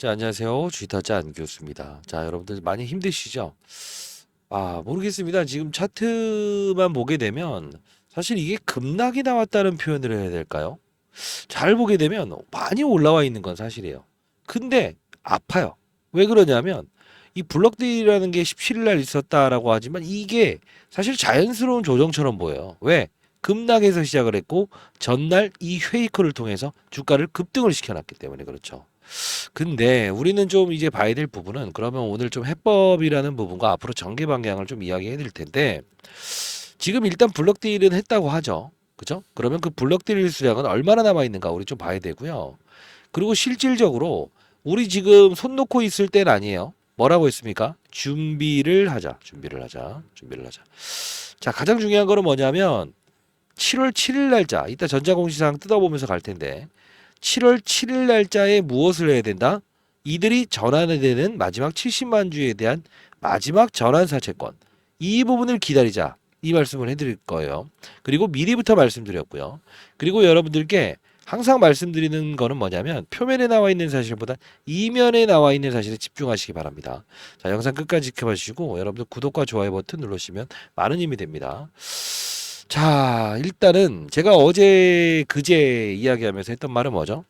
자, 안녕하세요. 주식타짜 안교수입니다. 자, 여러분들 많이 힘드시죠? 모르겠습니다. 지금 차트만 보게 되면 사실 이게 급락이 나왔다는 표현을 해야 될까요? 잘 보게 되면 많이 올라와 있는 건 사실이에요. 근데 아파요. 왜 그러냐면 이 블록딜이라는 게 17일 날 있었다라고 하지만 이게 사실 자연스러운 조정처럼 보여요. 왜? 급락에서 시작을 했고 전날 이 페이커를 통해서 주가를 급등을 시켜놨기 때문에 그렇죠. 근데 우리는 좀 이제 봐야 될 부분은 그러면 오늘 좀 해법이라는 부분과 앞으로 전개 방향을 좀 이야기해 드릴 텐데 지금 일단 블록딜은 했다고 하죠. 그죠? 그러면 그 블록딜 수량은 얼마나 남아 있는가 우리 좀 봐야 되고요. 그리고 실질적으로 우리 지금 손 놓고 있을 땐 아니에요. 뭐라고 했습니까? 준비를 하자. 준비를 하자. 준비를 하자. 자, 가장 중요한 거는 뭐냐면 7월 7일 날짜. 이따 전자공시상 뜯어보면서 갈 텐데 7월 7일 날짜에 무엇을 해야 된다? 이들이 전환해야 되는 마지막 70만 주에 대한 마지막 전환 사채권. 이 부분을 기다리자. 이 말씀을 해드릴 거예요. 그리고 미리부터 말씀드렸고요. 그리고 여러분들께 항상 말씀드리는 거는 뭐냐면 표면에 나와 있는 사실보다 이면에 나와 있는 사실에 집중하시기 바랍니다. 자, 영상 끝까지 지켜봐 주시고 여러분들 구독과 좋아요 버튼 누르시면 많은 힘이 됩니다. 자, 일단은 제가 어제 그제 이야기하면서 했던 말은 뭐죠?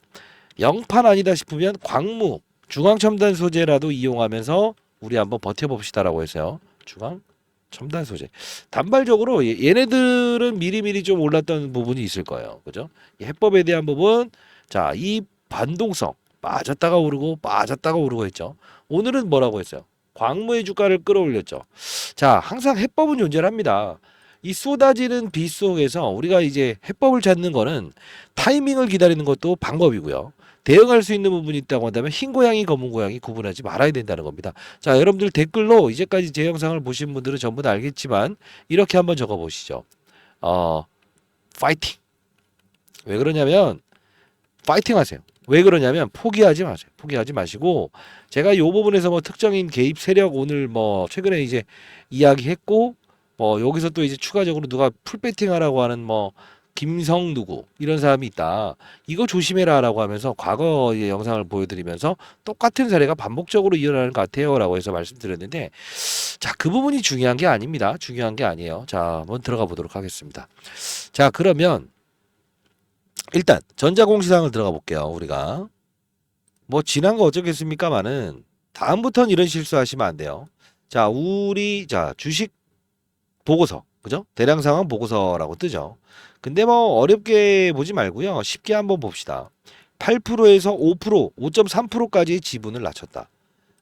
영판 아니다 싶으면 광무, 중앙첨단 소재라도 이용하면서 우리 한번 버텨봅시다라고 했어요. 중앙 첨단 소재. 단발적으로 얘네들은 미리미리 좀 올랐던 부분이 있을 거예요. 그죠? 이 해법에 대한 부분. 자, 이 반동성 빠졌다가 오르고 빠졌다가 오르고 했죠. 오늘은 뭐라고 했어요? 광무의 주가를 끌어올렸죠. 자, 항상 해법은 존재합니다. 이 쏟아지는 비 속에서 우리가 이제 해법을 찾는 거는 타이밍을 기다리는 것도 방법이고요. 대응할 수 있는 부분이 있다고 한다면 흰 고양이, 검은 고양이 구분하지 말아야 된다는 겁니다. 자, 여러분들 댓글로 이제까지 제 영상을 보신 분들은 전부 다 알겠지만 이렇게 한번 적어 보시죠. 파이팅. 왜 그러냐면 파이팅 하세요. 왜 그러냐면 포기하지 마세요. 포기하지 마시고 제가 이 부분에서 뭐 특정인 개입 세력 오늘 뭐 최근에 이제 이야기했고 여기서 또 이제 추가적으로 누가 풀배팅 하라고 하는 뭐 김성 누구 이런 사람이 있다. 이거 조심해라라고 하면서 과거의 영상을 보여드리면서 똑같은 사례가 반복적으로 일어나는 것 같아요라고 해서 말씀드렸는데 자, 그 부분이 중요한 게 아닙니다. 중요한 게 아니에요. 자, 한번 들어가 보도록 하겠습니다. 자, 그러면 일단 전자공시상을 들어가 볼게요. 우리가 뭐 지난 거 어쩌겠습니까마는 다음부터는 이런 실수하시면 안 돼요. 자, 우리 주식 보고서, 그죠? 대량 상황 보고서라고 뜨죠. 근데 뭐 어렵게 보지 말고요. 쉽게 한번 봅시다. 8%에서 5%, 5.3%까지 지분을 낮췄다.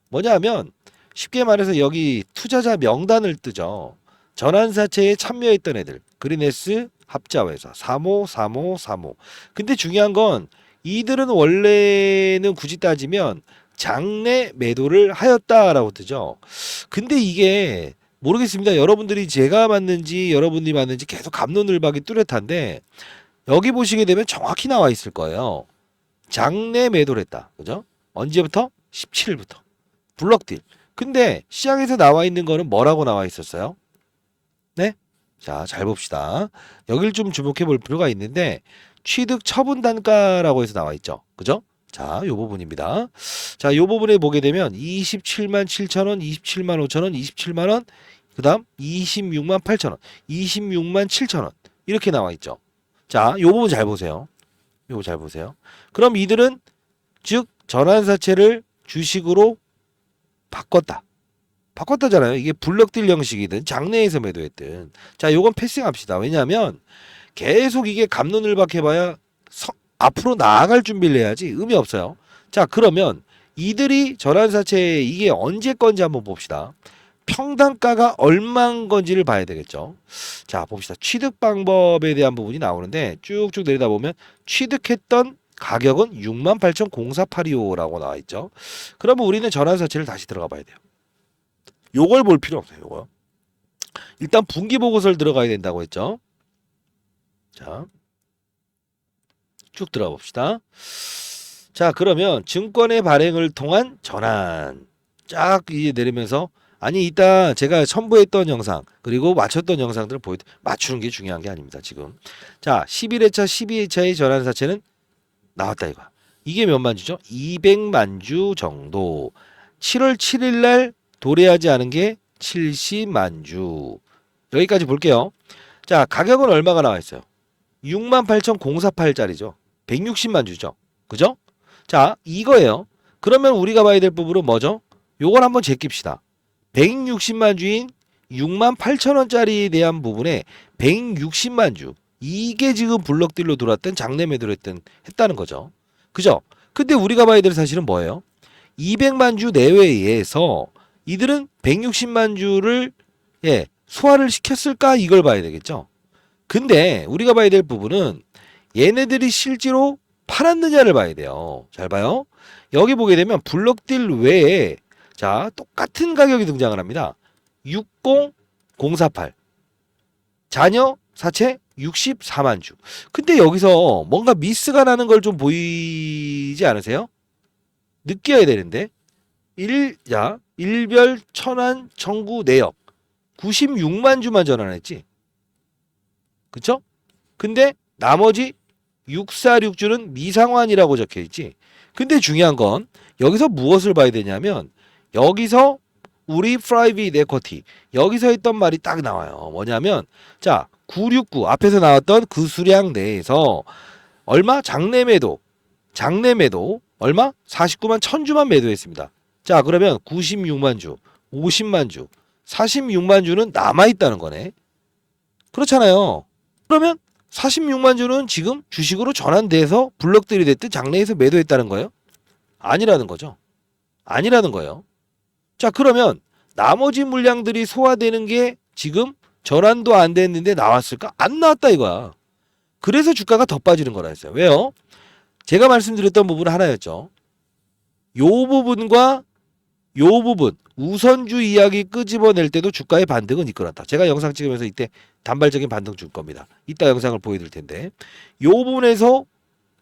뭐냐면 쉽게 말해서 여기 투자자 명단을 뜨죠. 전환사채에 참여했던 애들. 그린에스 합자회사 353535. 근데 중요한 건 이들은 원래는 굳이 따지면 장내 매도를 하였다라고 뜨죠. 근데 이게 모르겠습니다. 여러분들이 제가 맞는지 여러분들이 맞는지 계속 갑론을박이 뚜렷한데 여기 보시게 되면 정확히 나와 있을 거예요. 장내 매도를 했다. 그죠? 언제부터? 17일부터. 블럭딜. 근데 시장에서 나와 있는 거는 뭐라고 나와 있었어요? 네? 자, 잘 봅시다. 여길 좀 주목해 볼 필요가 있는데 취득 처분 단가라고 해서 나와 있죠. 그죠? 자, 요 부분입니다. 자, 요 부분에 보게 되면 27만 7천 원, 27만 5천 원, 27만 원, 그다음 26만 8천 원, 26만 7천 원 이렇게 나와 있죠. 자, 요 부분 잘 보세요. 요거 잘 보세요. 그럼 이들은 즉 전환사채를 주식으로 바꿨다. 바꿨다잖아요. 이게 블럭딜 형식이든 장내에서 매도했든. 자, 요건 패싱합시다. 왜냐하면 계속 이게 갑론을박 해봐야 앞으로 나아갈 준비를 해야지 의미 없어요. 자, 그러면 이들이 전환사채 이게 언제 건지 한번 봅시다. 평단가가 얼마인 건지를 봐야 되겠죠. 자, 봅시다. 취득 방법에 대한 부분이 나오는데 쭉쭉 내리다 보면 취득했던 가격은 68,00485라고 나와 있죠. 그러면 우리는 전환사채를 다시 들어가 봐야 돼요. 요걸 볼 필요 없어요. 요거. 일단 분기 보고서를 들어가야 된다고 했죠. 자, 쭉 들어가 봅시다. 자, 그러면 증권의 발행을 통한 전환. 쫙 이제 내리면서 아니 이따 제가 첨부했던 영상 그리고 맞췄던 영상들을 맞추는 게 중요한 게 아닙니다. 지금 자 11회차 12회차의 전환사채는 나왔다 이거. 이게 몇만 주죠? 200만 주 정도. 7월 7일 날 도래하지 않은 게 70만 주. 여기까지 볼게요. 자, 가격은 얼마가 나와 있어요? 68,048짜리죠. 160만 주죠. 그죠? 자, 이거예요. 그러면 우리가 봐야 될 부분은 뭐죠? 요걸 한번 제낍시다. 160만 주인 68,000원짜리에 대한 부분에 160만 주. 이게 지금 블럭딜로 들어왔던 장내 매도를 했다는 거죠. 그죠? 근데 우리가 봐야 될 사실은 뭐예요? 200만 주 내외에서 이들은 160만 주를 소화를 시켰을까? 이걸 봐야 되겠죠. 근데 우리가 봐야 될 부분은 얘네들이 실제로 팔았느냐를 봐야 돼요. 잘 봐요. 여기 보게 되면 블럭딜 외에 자, 똑같은 가격이 등장을 합니다. 60048. 자녀 사채 64만 주. 근데 여기서 뭔가 미스가 나는 걸 좀 보이지 않으세요? 느껴야 되는데. 일별 천안 청구 내역 96만 주만 전환했지. 그쵸? 근데 나머지 646주는 미상환이라고 적혀 있지. 근데 중요한 건 여기서 무엇을 봐야 되냐면 여기서 우리 프라이빗 에쿼티 여기서 했던 말이 딱 나와요. 뭐냐면 자 969 앞에서 나왔던 그 수량 내에서 얼마 장내 매도 얼마 49만 1000주만 매도했습니다. 자 그러면 96만 주 50만 주 46만 주는 남아있다는 거네. 그렇잖아요. 그러면 46만 주는 지금 주식으로 전환돼서 블럭들이 됐든 장내에서 매도했다는 거예요? 아니라는 거죠. 아니라는 거예요. 자 그러면 나머지 물량들이 소화되는 게 지금 전환도 안 됐는데 나왔을까? 안 나왔다 이거야. 그래서 주가가 더 빠지는 거라 했어요. 왜요? 제가 말씀드렸던 부분은 하나였죠. 요 부분과 요 부분 우선주 이야기 끄집어낼 때도 주가의 반등은 이끌었다. 제가 영상 찍으면서 이때 단발적인 반등 줄 겁니다. 이따 영상을 보여드릴 텐데 요 부분에서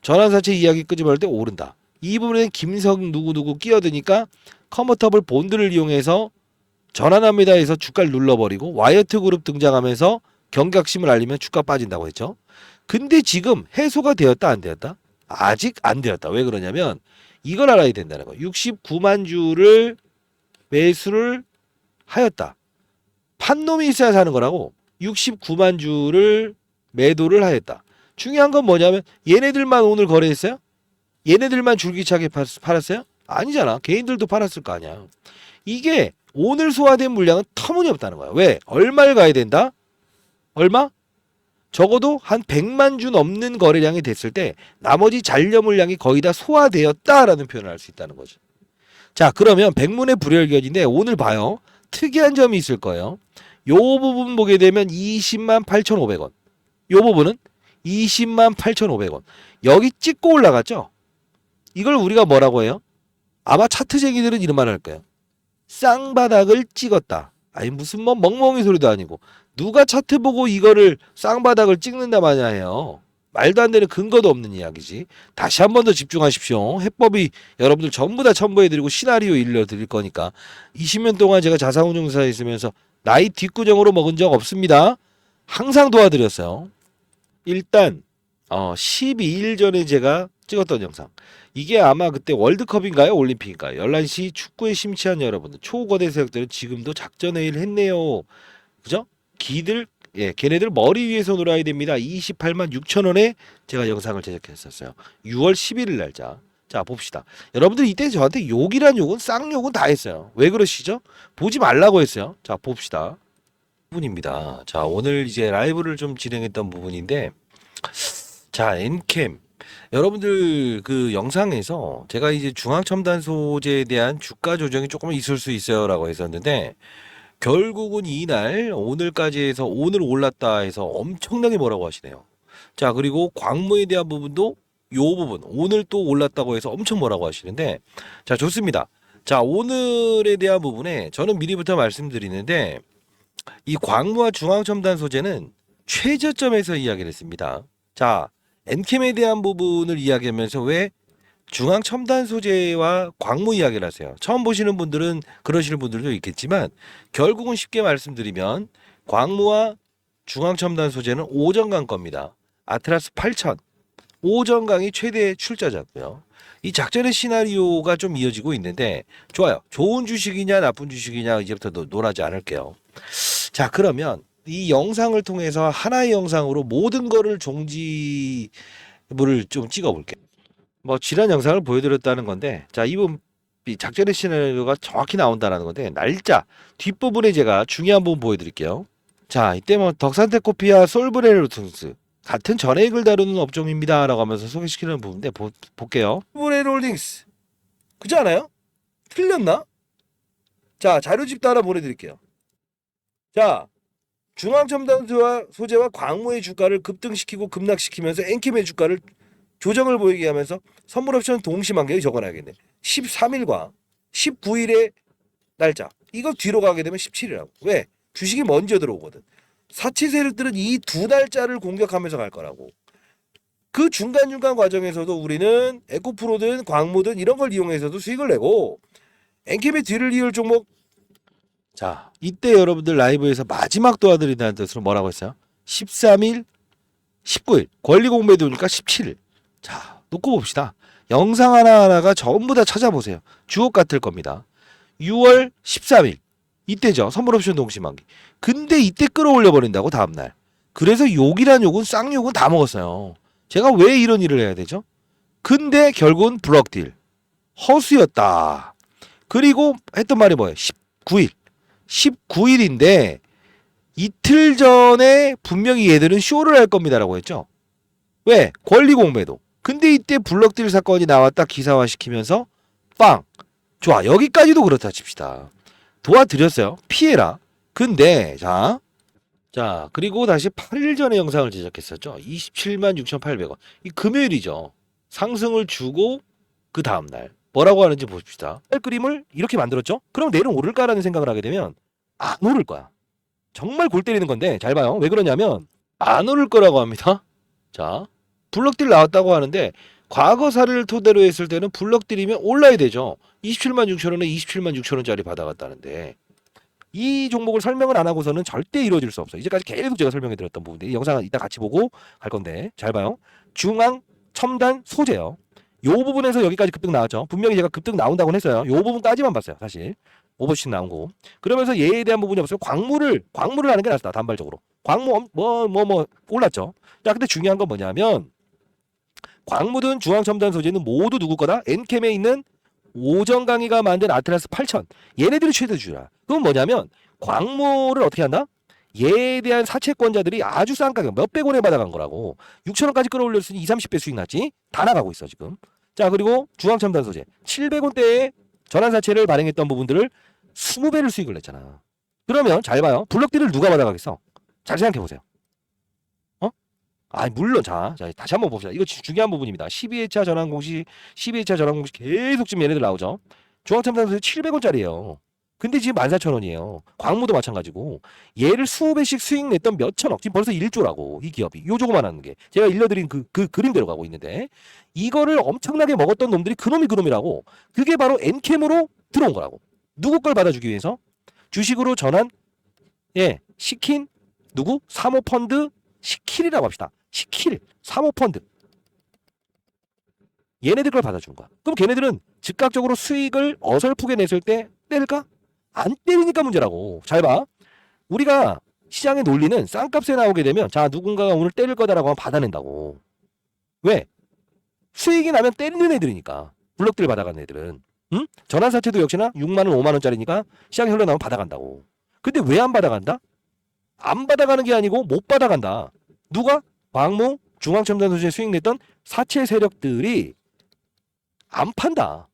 전환사채 이야기 끄집어낼 때 오른다. 이 부분에 김성 누구누구 끼어드니까 컨버터블 본드를 이용해서 전환합니다 해서 주가를 눌러버리고 와이어트 그룹 등장하면서 경각심을 알리면 주가 빠진다고 했죠. 근데 지금 해소가 되었다 안 되었다? 아직 안 되었다. 왜 그러냐면 이걸 알아야 된다는 거예요. 69만 주를 매수를 하였다. 판놈이 있어야 사는 거라고 69만 주를 매도를 하였다. 중요한 건 뭐냐면 얘네들만 오늘 거래했어요? 얘네들만 줄기차게 팔았어요? 아니잖아. 개인들도 팔았을 거 아니야. 이게 오늘 소화된 물량은 터무니없다는 거야. 왜? 얼마를 가야 된다? 얼마? 적어도 한 100만 주 넘는 거래량이 됐을 때 나머지 잔여 물량이 거의 다 소화되었다라는 표현을 할 수 있다는 거죠. 자 그러면 백문의 불여일견인데 오늘 봐요. 특이한 점이 있을 거예요. 요 부분 보게 되면 20만 8,500원. 요 부분은 20만 8,500원. 여기 찍고 올라갔죠? 이걸 우리가 뭐라고 해요? 아마 차트쟁이들은 이런 말 할 거예요. 쌍바닥을 찍었다. 아니 무슨 뭐 멍멍이 소리도 아니고 누가 차트 보고 이거를 쌍바닥을 찍는다 마냐 해요. 말도 안 되는 근거도 없는 이야기지. 다시 한 번 더 집중하십시오. 해법이 여러분들 전부 다 첨부해드리고 시나리오 일러드릴 거니까 20년 동안 제가 자산운용사에 있으면서 나이 뒷구정으로 먹은 적 없습니다. 항상 도와드렸어요. 일단 12일 전에 제가 찍었던 영상 이게 아마 그때 월드컵인가요? 올림픽인가요? 11시 축구에 심취한 여러분들 초거대 세력들은 지금도 작전회의를 했네요. 그죠? 걔네들 머리 위에서 놀아야 됩니다. 28만 6천 원에 제가 영상을 제작했었어요. 6월 11일 날짜. 자 봅시다. 여러분들 이때 저한테 욕이란 욕은 쌍욕은 다 했어요. 왜 그러시죠? 보지 말라고 했어요. 자 봅시다. 부분입니다. 자 오늘 이제 라이브를 좀 진행했던 부분인데 자 엔캠 여러분들 그 영상에서 제가 이제 중앙첨단 소재에 대한 주가 조정이 조금 있을 수 있어요라고 했었는데 결국은 이날 오늘까지 해서 오늘 올랐다 해서 엄청나게 뭐라고 하시네요. 자 그리고 광무에 대한 부분도 요 부분 오늘 또 올랐다고 해서 엄청 뭐라고 하시는데 자 좋습니다. 자 오늘에 대한 부분에 저는 미리부터 말씀드리는데 이 광무와 중앙첨단 소재는 최저점에서 이야기를 했습니다. 자 엔캠에 대한 부분을 이야기하면서 왜 중앙첨단 소재와 광무 이야기를 하세요. 처음 보시는 분들은 그러시는 분들도 있겠지만 결국은 쉽게 말씀드리면 광무와 중앙첨단 소재는 오전강 겁니다. 아트라스 8000 오전강이 최대 출자자고요. 이 작전의 시나리오가 좀 이어지고 있는데 좋아요. 좋은 주식이냐 나쁜 주식이냐 이제부터 논하지 않을게요. 자, 그러면 이 영상을 통해서 하나의 영상으로 모든 거를 종지부를 좀 찍어볼게요. 뭐 지난 영상을 보여드렸다는 건데, 자, 이번 이 작전의 시나리오가 정확히 나온다는 건데, 날짜 뒷부분에 제가 중요한 부분 보여드릴게요. 자, 이때 뭐 덕산테코피아, 솔브레로통스 같은 전액을 다루는 업종입니다 라고 하면서 소개시키는 부분인데 볼게요. 솔브레롤딩스 그지 않아요? 틀렸나? 자, 자료집 따라 보내드릴게요. 자, 중앙첨단 소재와 광무의 주가를 급등시키고 급락시키면서 엔캠의 주가를 조정을 보이게 하면서 선물 옵션 동시만객이 적어놔야겠네. 13일과 19일의 날짜. 이거 뒤로 가게 되면 17일이라고. 왜? 주식이 먼저 들어오거든. 사치 세력들은 이 두 날짜를 공격하면서 갈 거라고. 그 중간중간 과정에서도 우리는 에코프로든 광무든 이런 걸 이용해서도 수익을 내고, 엔캠의 뒤를 이을 종목. 자, 이때 여러분들 라이브에서 마지막 도와드린다는 뜻으로 뭐라고 했어요? 13일, 19일. 권리 공매도니까 17일. 자, 놓고 봅시다. 영상 하나하나가 전부 다 찾아보세요. 주옥 같을 겁니다. 6월 13일. 이때죠. 선물 옵션 동시만기. 근데 이때 끌어올려 버린다고 다음날. 그래서 욕이란 욕은 쌍욕은 다 먹었어요. 제가 왜 이런 일을 해야 되죠? 근데 결국은 블럭딜. 허수였다. 그리고 했던 말이 뭐예요? 19일. 19일인데 이틀 전에 분명히 얘들은 쇼를 할 겁니다라고 했죠. 왜? 권리 공매도. 근데 이때 블럭딜 사건이 나왔다 기사화시키면서 빵. 좋아. 여기까지도 그렇다 칩시다. 도와드렸어요. 피해라. 근데 자 그리고 다시 8일 전에 영상을 제작했었죠. 27만 6,800원. 이 금요일이죠. 상승을 주고 그 다음날 뭐라고 하는지 봅시다. 그림을 이렇게 만들었죠. 그럼 내일은 오를까라는 생각을 하게 되면 안 오를 거야. 정말 골 때리는 건데 잘 봐요. 왜 그러냐면 안 오를 거라고 합니다. 자, 블럭딜 나왔다고 하는데 과거 사례를 토대로 했을 때는 블럭딜이면 올라야 되죠. 27만 6천 원에 27만 6천 원짜리 받아갔다는데 이 종목을 설명을 안 하고서는 절대 이루어질 수 없어요. 이제까지 계속 제가 설명해 드렸던 부분인데 이 영상은 이따 같이 보고 갈 건데 잘 봐요. 중앙 첨단 소재요. 요 부분에서 여기까지 급등 나왔죠. 분명히 제가 급등 나온다고 했어요. 요 부분까지만 봤어요. 사실 오버씩 나온 거. 그러면서 얘에 대한 부분이 없어요. 광물을 하는 게 낫다. 단발적으로. 광무 뭐 올랐죠. 자, 근데 중요한 건 뭐냐면 광무든 중앙첨단 소재는 모두 누구 거다? 엔캠에 있는 오정 강의가 만든 아틀라스 8000. 얘네들이 최대주라. 그건 뭐냐면 광무를 어떻게 한다? 얘에 대한 사채권자들이 아주 싼 가격 몇백 원에 받아간 거라고. 6천 원까지 끌어올렸으니 20, 30배 수익 났지. 다 나가고 있어 지금. 자, 그리고 중앙첨단 소재 700원대에 전환사채를 발행했던 부분들을 20배를 수익을 냈잖아. 그러면 잘 봐요. 블럭들을 누가 받아가겠어? 잘 생각해 보세요. 어? 물론 자 다시 한번 봅시다. 이거 중요한 부분입니다. 12회차 전환 공시 계속 지금 얘네들 나오죠. 중앙첨단 소재 700원짜리예요. 근데 지금 14,000원이에요. 광무도 마찬가지고 얘를 20배씩 수익 냈던 몇천억 지금 벌써 1조라고 이 기업이 요 조그만한 게 제가 일러드린 그 그림대로 가고 있는데 이거를 엄청나게 먹었던 놈들이 그놈이라고. 그게 바로 엔캠으로 들어온 거라고. 누구 걸 받아주기 위해서 주식으로 전환 시킨 누구? 사모펀드 시킬이라고 합시다. 시킬 사모펀드 얘네들 걸 받아준 거야. 그럼 걔네들은 즉각적으로 수익을 어설프게 냈을 때 때릴까? 안 때리니까 문제라고. 잘 봐. 우리가 시장의 논리는 싼값에 나오게 되면 자 누군가가 오늘 때릴 거다라고 하면 받아낸다고. 왜? 수익이 나면 때리는 애들이니까. 블럭들 받아간 애들은. 응? 전환사채도 역시나 6만 원 5만 원짜리니까 시장에 흘러나오면 받아간다고. 근데 왜 안 받아간다? 안 받아가는 게 아니고 못 받아간다. 누가? 광무, 중앙첨단소재 수익 냈던 사채 세력들이 안 판다.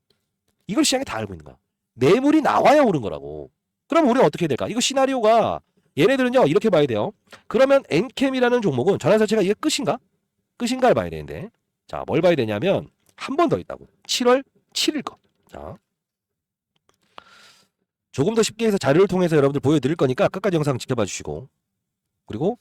이걸 시장에 다 알고 있는 거야. 매물이 나와야 오른 거라고. 그럼 우리는 어떻게 해야 될까? 이거 시나리오가 얘네들은요 이렇게 봐야 돼요. 그러면 엔캠이라는 종목은 전환사채가 이게 끝인가를 봐야 되는데 자 뭘 봐야 되냐면 한 번 더 있다고. 7월 7일 거. 자 조금 더 쉽게 해서 자료를 통해서 여러분들 보여드릴 거니까 끝까지 영상 지켜봐 주시고 그리고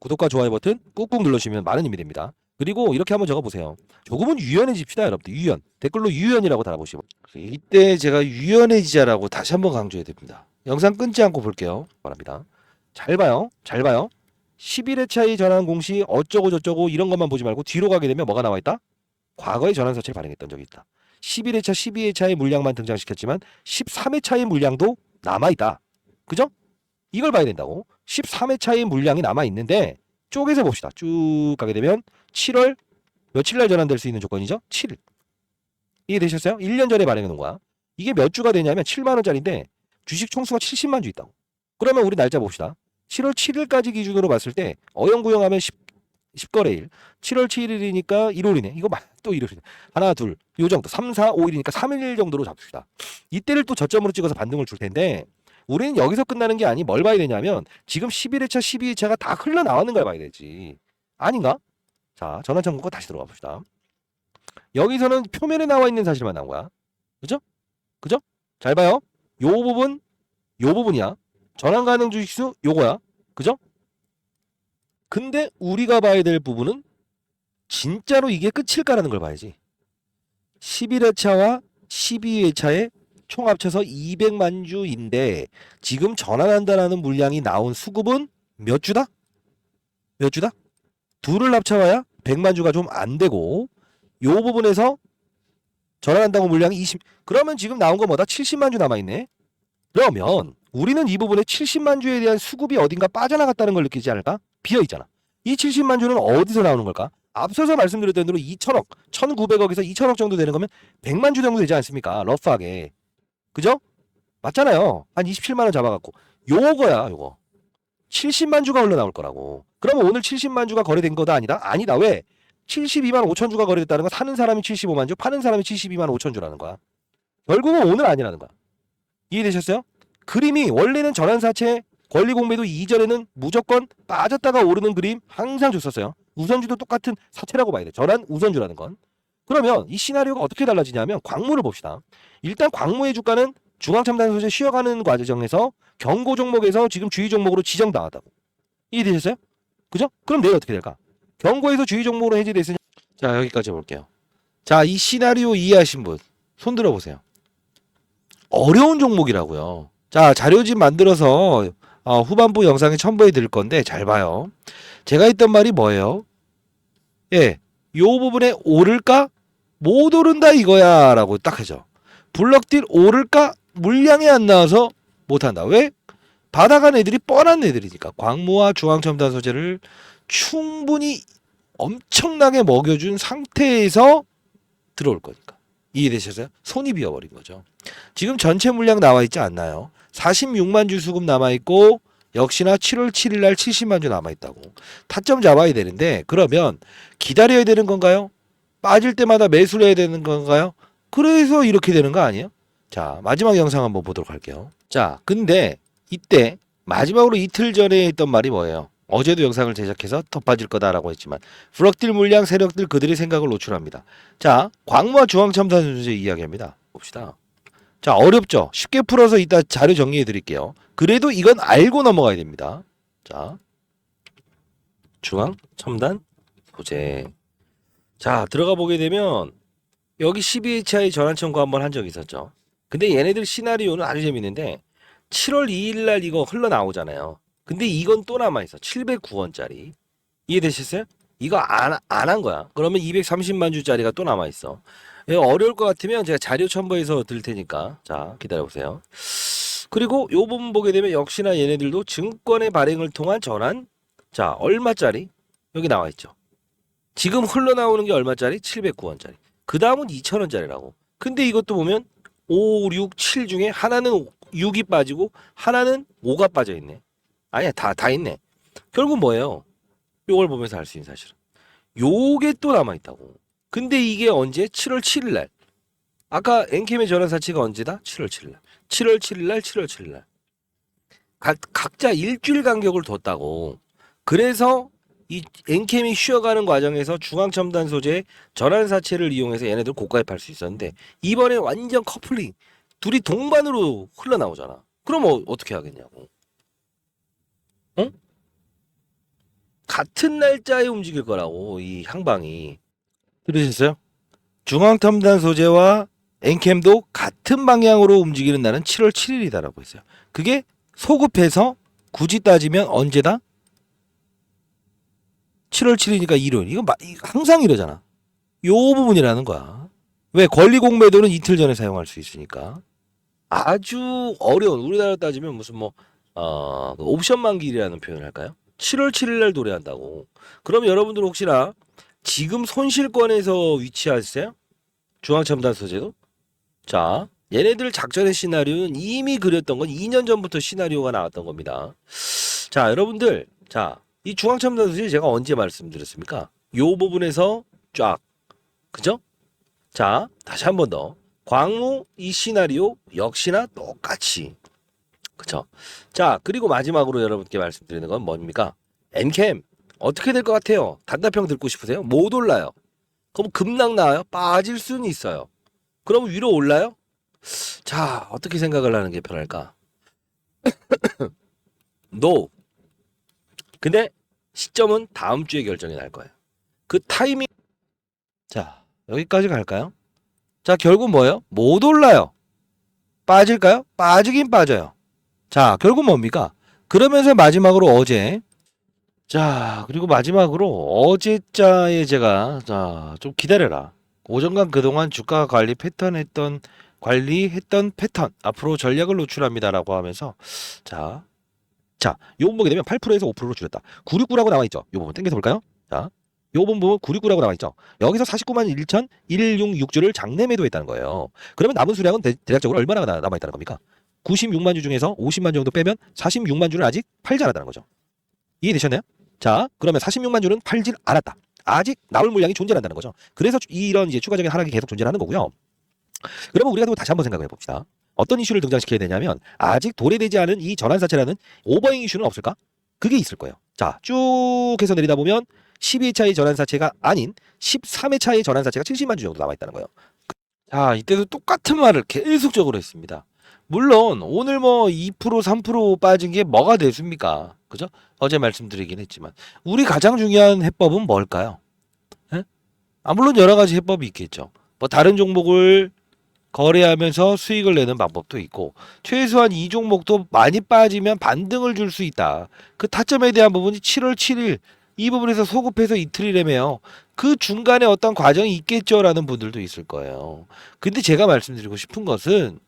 구독과 좋아요 버튼 꾹꾹 눌러주시면 많은 힘이 됩니다. 그리고 이렇게 한번 적어보세요. 조금은 유연해집시다 여러분들. 유연. 댓글로 유연이라고 달아보시고 이때 제가 유연해지자라고 다시 한번 강조해야 됩니다. 영상 끊지 않고 볼게요. 바랍니다. 잘 봐요. 11회 차이 전환 공시 어쩌고 저쩌고 이런 것만 보지 말고 뒤로 가게 되면 뭐가 나와 있다? 과거에 전환사채를 발행했던 적이 있다. 11회차, 12회차의 물량만 등장시켰지만 13회차의 물량도 남아있다. 그죠? 이걸 봐야 된다고. 13회차의 물량이 남아있는데 쪼개서 봅시다. 쭉 가게 되면 7월 며칠 날 전환될 수 있는 조건이죠? 7일. 이해되셨어요? 1년 전에 발행해 놓은 거야. 이게 몇 주가 되냐면 7만 원짜리인데 주식 총수가 70만 주 있다고. 그러면 우리 날짜 봅시다. 7월 7일까지 기준으로 봤을 때 어영부영하면 10거래일. 7월 7일이니까 1월이네. 이거 또 1월이네. 하나, 둘, 요 정도. 3, 4, 5일이니까 3일 정도로 잡읍시다. 이때를 또 저점으로 찍어서 반등을 줄 텐데 우리는 여기서 끝나는 게 아니 뭘 봐야 되냐면 지금 11회차, 12회차가 다 흘러나오는 걸 봐야 되지. 아닌가? 자, 전환청구가 다시 들어가 봅시다. 여기서는 표면에 나와 있는 사실만 나온 거야. 그죠? 그죠? 잘 봐요. 요 부분이야. 전환 가능 주식수 요거야. 그죠? 근데 우리가 봐야 될 부분은 진짜로 이게 끝일까라는 걸 봐야지. 11회차와 12회차에 총 합쳐서 200만 주인데 지금 전환한다라는 물량이 나온 수급은 몇 주다? 몇 주다? 둘을 합쳐봐야 100만 주가 좀 안 되고 요 부분에서 전환한다고 물량이 20. 그러면 지금 나온 거 뭐다? 70만 주 남아있네. 그러면 우리는 이 부분에 70만 주에 대한 수급이 어딘가 빠져나갔다는 걸 느끼지 않을까? 비어있잖아. 이 70만 주는 어디서 나오는 걸까? 앞서서 말씀드렸던 대로 2천억, 1900억에서 2천억 정도 되는 거면 100만 주 정도 되지 않습니까? 러프하게. 그죠? 맞잖아요. 한 27만 원 잡아갖고. 요거야, 요거. 70만 주가 흘러나올 거라고. 그러면 오늘 70만 주가 거래된 거다 아니다? 아니다. 왜? 72만 5천 주가 거래됐다는 건 사는 사람이 75만 주, 파는 사람이 72만 5천 주라는 거야. 결국은 오늘 아니라는 거야. 이해되셨어요? 그림이 원래는 전환사채 권리 공매도 이전에는 무조건 빠졌다가 오르는 그림 항상 줬었어요. 우선주도 똑같은 사채라고 봐야 돼. 전환 우선주라는 건. 그러면 이 시나리오가 어떻게 달라지냐면 광무를 봅시다. 일단 광무의 주가는 중앙첨단소재 쉬어가는 과정에서 경고 종목에서 지금 주의 종목으로 지정당하다고. 이해되셨어요? 그죠? 그럼 내일 어떻게 될까? 경고에서 주의 종목으로 해제됐으니 자 여기까지 볼게요. 자 이 시나리오 이해하신 분 손 들어보세요. 어려운 종목이라고요. 자 자료집 만들어서 후반부 영상에 첨부해 드릴 건데 잘 봐요. 제가 했던 말이 뭐예요? 예, 요 부분에 오를까? 못 오른다 이거야 라고 딱 하죠. 블럭딜 오를까? 물량이 안 나와서 못한다. 왜? 받아간 애들이 뻔한 애들이니까. 광무와 중앙첨단 소재를 충분히 엄청나게 먹여준 상태에서 들어올 거니까. 이해되셨어요? 손이 비어버린 거죠. 지금 전체 물량 나와 있지 않나요? 46만 주 수급 남아 있고 역시나 7월 7일 날 70만 주 남아 있다고. 타점 잡아야 되는데 그러면 기다려야 되는 건가요? 빠질 때마다 매수를 해야 되는 건가요? 그래서 이렇게 되는 거 아니에요? 자, 마지막 영상 한번 보도록 할게요. 자, 근데 이때 마지막으로 이틀 전에 했던 말이 뭐예요? 어제도 영상을 제작해서 더 빠질 거다라고 했지만 블럭딜 물량 세력들 그들의 생각을 노출합니다. 자, 광무와 중앙첨단 소재 이야기합니다. 봅시다. 자, 어렵죠? 쉽게 풀어서 이따 자료 정리해 드릴게요. 그래도 이건 알고 넘어가야 됩니다. 자, 중앙첨단 소재. 자, 들어가 보게 되면 여기 12회차의 전환 청구 한번 한 적이 있었죠. 근데 얘네들 시나리오는 아주 재밌는데 7월 2일 날 이거 흘러나오잖아요. 근데 이건 또 남아있어. 709원짜리. 이해되셨어요? 이거 안 한 거야. 그러면 230만 주짜리가 또 남아있어. 어려울 것 같으면 제가 자료 첨부해서 드릴 테니까. 자, 기다려보세요. 그리고 요 부분 보게 되면 역시나 얘네들도 증권의 발행을 통한 전환. 자, 얼마짜리? 여기 나와있죠. 지금 흘러나오는 게 얼마짜리? 709원짜리. 그 다음은 2,000원짜리라고. 근데 이것도 보면 5, 6, 7 중에 하나는 6이 빠지고 하나는 5가 빠져있네. 아니야, 다 있네. 결국 뭐예요? 요걸 보면서 알 수 있는 사실은. 요게 또 남아있다고. 근데 이게 언제? 7월 7일 날. 아까 엔캠의 전환사치가 언제다? 7월 7일 날. 7월 7일 날, 7월 7일 날. 각자 일주일 간격을 뒀다고. 그래서 이 엔캠이 쉬어가는 과정에서 중앙첨단 소재 전환사채를 이용해서 얘네들 고가입할 수 있었는데 이번에 완전 커플링. 둘이 동반으로 흘러나오잖아. 그럼 어떻게 하겠냐고. 어? 같은 날짜에 움직일 거라고 이 항방이. 들으셨어요? 중앙첨단 소재와 엔캠도 같은 방향으로 움직이는 날은 7월 7일이다라고 했어요. 그게 소급해서 굳이 따지면 언제다? 7월 7일이니까 일요일. 이거 항상 이러잖아. 요 부분이라는 거야. 왜? 권리 공매도는 이틀 전에 사용할 수 있으니까. 아주 어려운, 우리나라 따지면 무슨 뭐 그 옵션 만기일이라는 표현을 할까요? 7월 7일 날 도래한다고. 그럼 여러분들 혹시나 지금 손실권에서 위치하세요? 중앙첨단 소재도? 자, 얘네들 작전의 시나리오는 이미 그렸던 건 2년 전부터 시나리오가 나왔던 겁니다. 자, 여러분들, 자, 이 중앙첨단 소재 제가 언제 말씀드렸습니까? 요 부분에서 쫙, 그죠? 자, 다시 한 번 더. 광무 이 시나리오 역시나 똑같이, 그쵸? 자, 그리고 마지막으로 여러분께 말씀드리는 건 뭡니까? 엔캠 어떻게 될 것 같아요? 단답형 듣고 싶으세요? 못 올라요. 그럼 급락 나와요? 빠질 수는 있어요. 그럼 위로 올라요? 자, 어떻게 생각을 하는 게 편할까? No. 근데 시점은 다음 주에 결정이 날 거예요. 그 타이밍. 자, 여기까지 갈까요? 자, 결국 뭐예요? 못 올라요. 빠질까요? 빠지긴 빠져요. 자, 결국 뭡니까? 그러면서 마지막으로 어제, 자, 그리고 마지막으로 어제자에 제가, 자, 좀 기다려라. 오전간 그동안 주가 관리했던 패턴, 앞으로 전략을 노출합니다라고 하면서, 자, 요 부분 보게 되면 8%에서 5%로 줄였다. 969라고 나와 있죠. 요 부분 당겨서 볼까요? 자, 요 부분 보면 969라고 나와 있죠. 여기서 49만 1,166주를 장내 매도했다는 거예요. 그러면 남은 수량은 대략적으로 얼마나 남아 있다는 겁니까? 96만 주 중에서 50만 주 정도 빼면 46만 주를 아직 팔지 않았다는 거죠. 이해되셨나요? 자, 그러면 46만 주는 팔질 않았다. 아직 나올 물량이 존재한다는 거죠. 그래서 이런 이제 추가적인 하락이 계속 존재하는 거고요. 그러면 우리가 또 다시 한번 생각해 봅시다. 어떤 이슈를 등장시켜야 되냐면 아직 도래되지 않은 이 전환사채라는 오버행 이슈는 없을까? 그게 있을 거예요. 자, 쭉 해서 내리다 보면 12회차의 전환사채가 아닌 13회차의 전환사채가 70만 주 정도 남아있다는 거예요. 자, 이때도 똑같은 말을 계속적으로 했습니다. 물론 오늘 뭐 2% 3% 빠진 게 뭐가 됐습니까? 그죠? 어제 말씀드리긴 했지만 우리 가장 중요한 해법은 뭘까요? 에? 물론 여러 가지 해법이 있겠죠. 뭐 다른 종목을 거래하면서 수익을 내는 방법도 있고 최소한 이 종목도 많이 빠지면 반등을 줄 수 있다. 그 타점에 대한 부분이 7월 7일 이 부분에서 소급해서 이틀이라며요. 그 중간에 어떤 과정이 있겠죠라는 분들도 있을 거예요. 근데 제가 말씀드리고 싶은 것은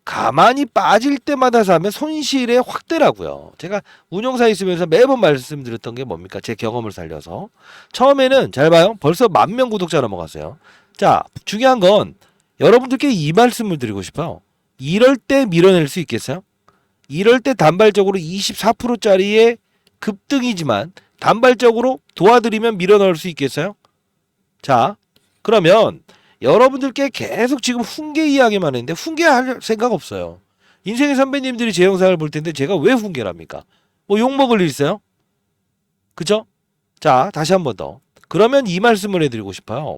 가만히 빠질 때마다 사면 손실의 확대라고요. 제가 운용사에 있으면서 매번 말씀드렸던 게 뭡니까? 제 경험을 살려서. 처음에는 잘 봐요. 벌써 10,000명 구독자 넘어갔어요. 자, 중요한 건 여러분들께 이 말씀을 드리고 싶어요. 이럴 때 밀어낼 수 있겠어요? 이럴 때 단발적으로 24%짜리의 급등이지만 단발적으로 도와드리면 밀어넣을 수 있겠어요? 자, 그러면 여러분들께 계속 지금 훈계 이야기만 했는데 훈계할 생각 없어요. 인생의 선배님들이 제 영상을 볼 텐데 제가 왜 훈계를 합니까? 뭐 욕먹을 일 있어요? 그죠? 자, 다시 한 번 더. 그러면 이 말씀을 해드리고 싶어요.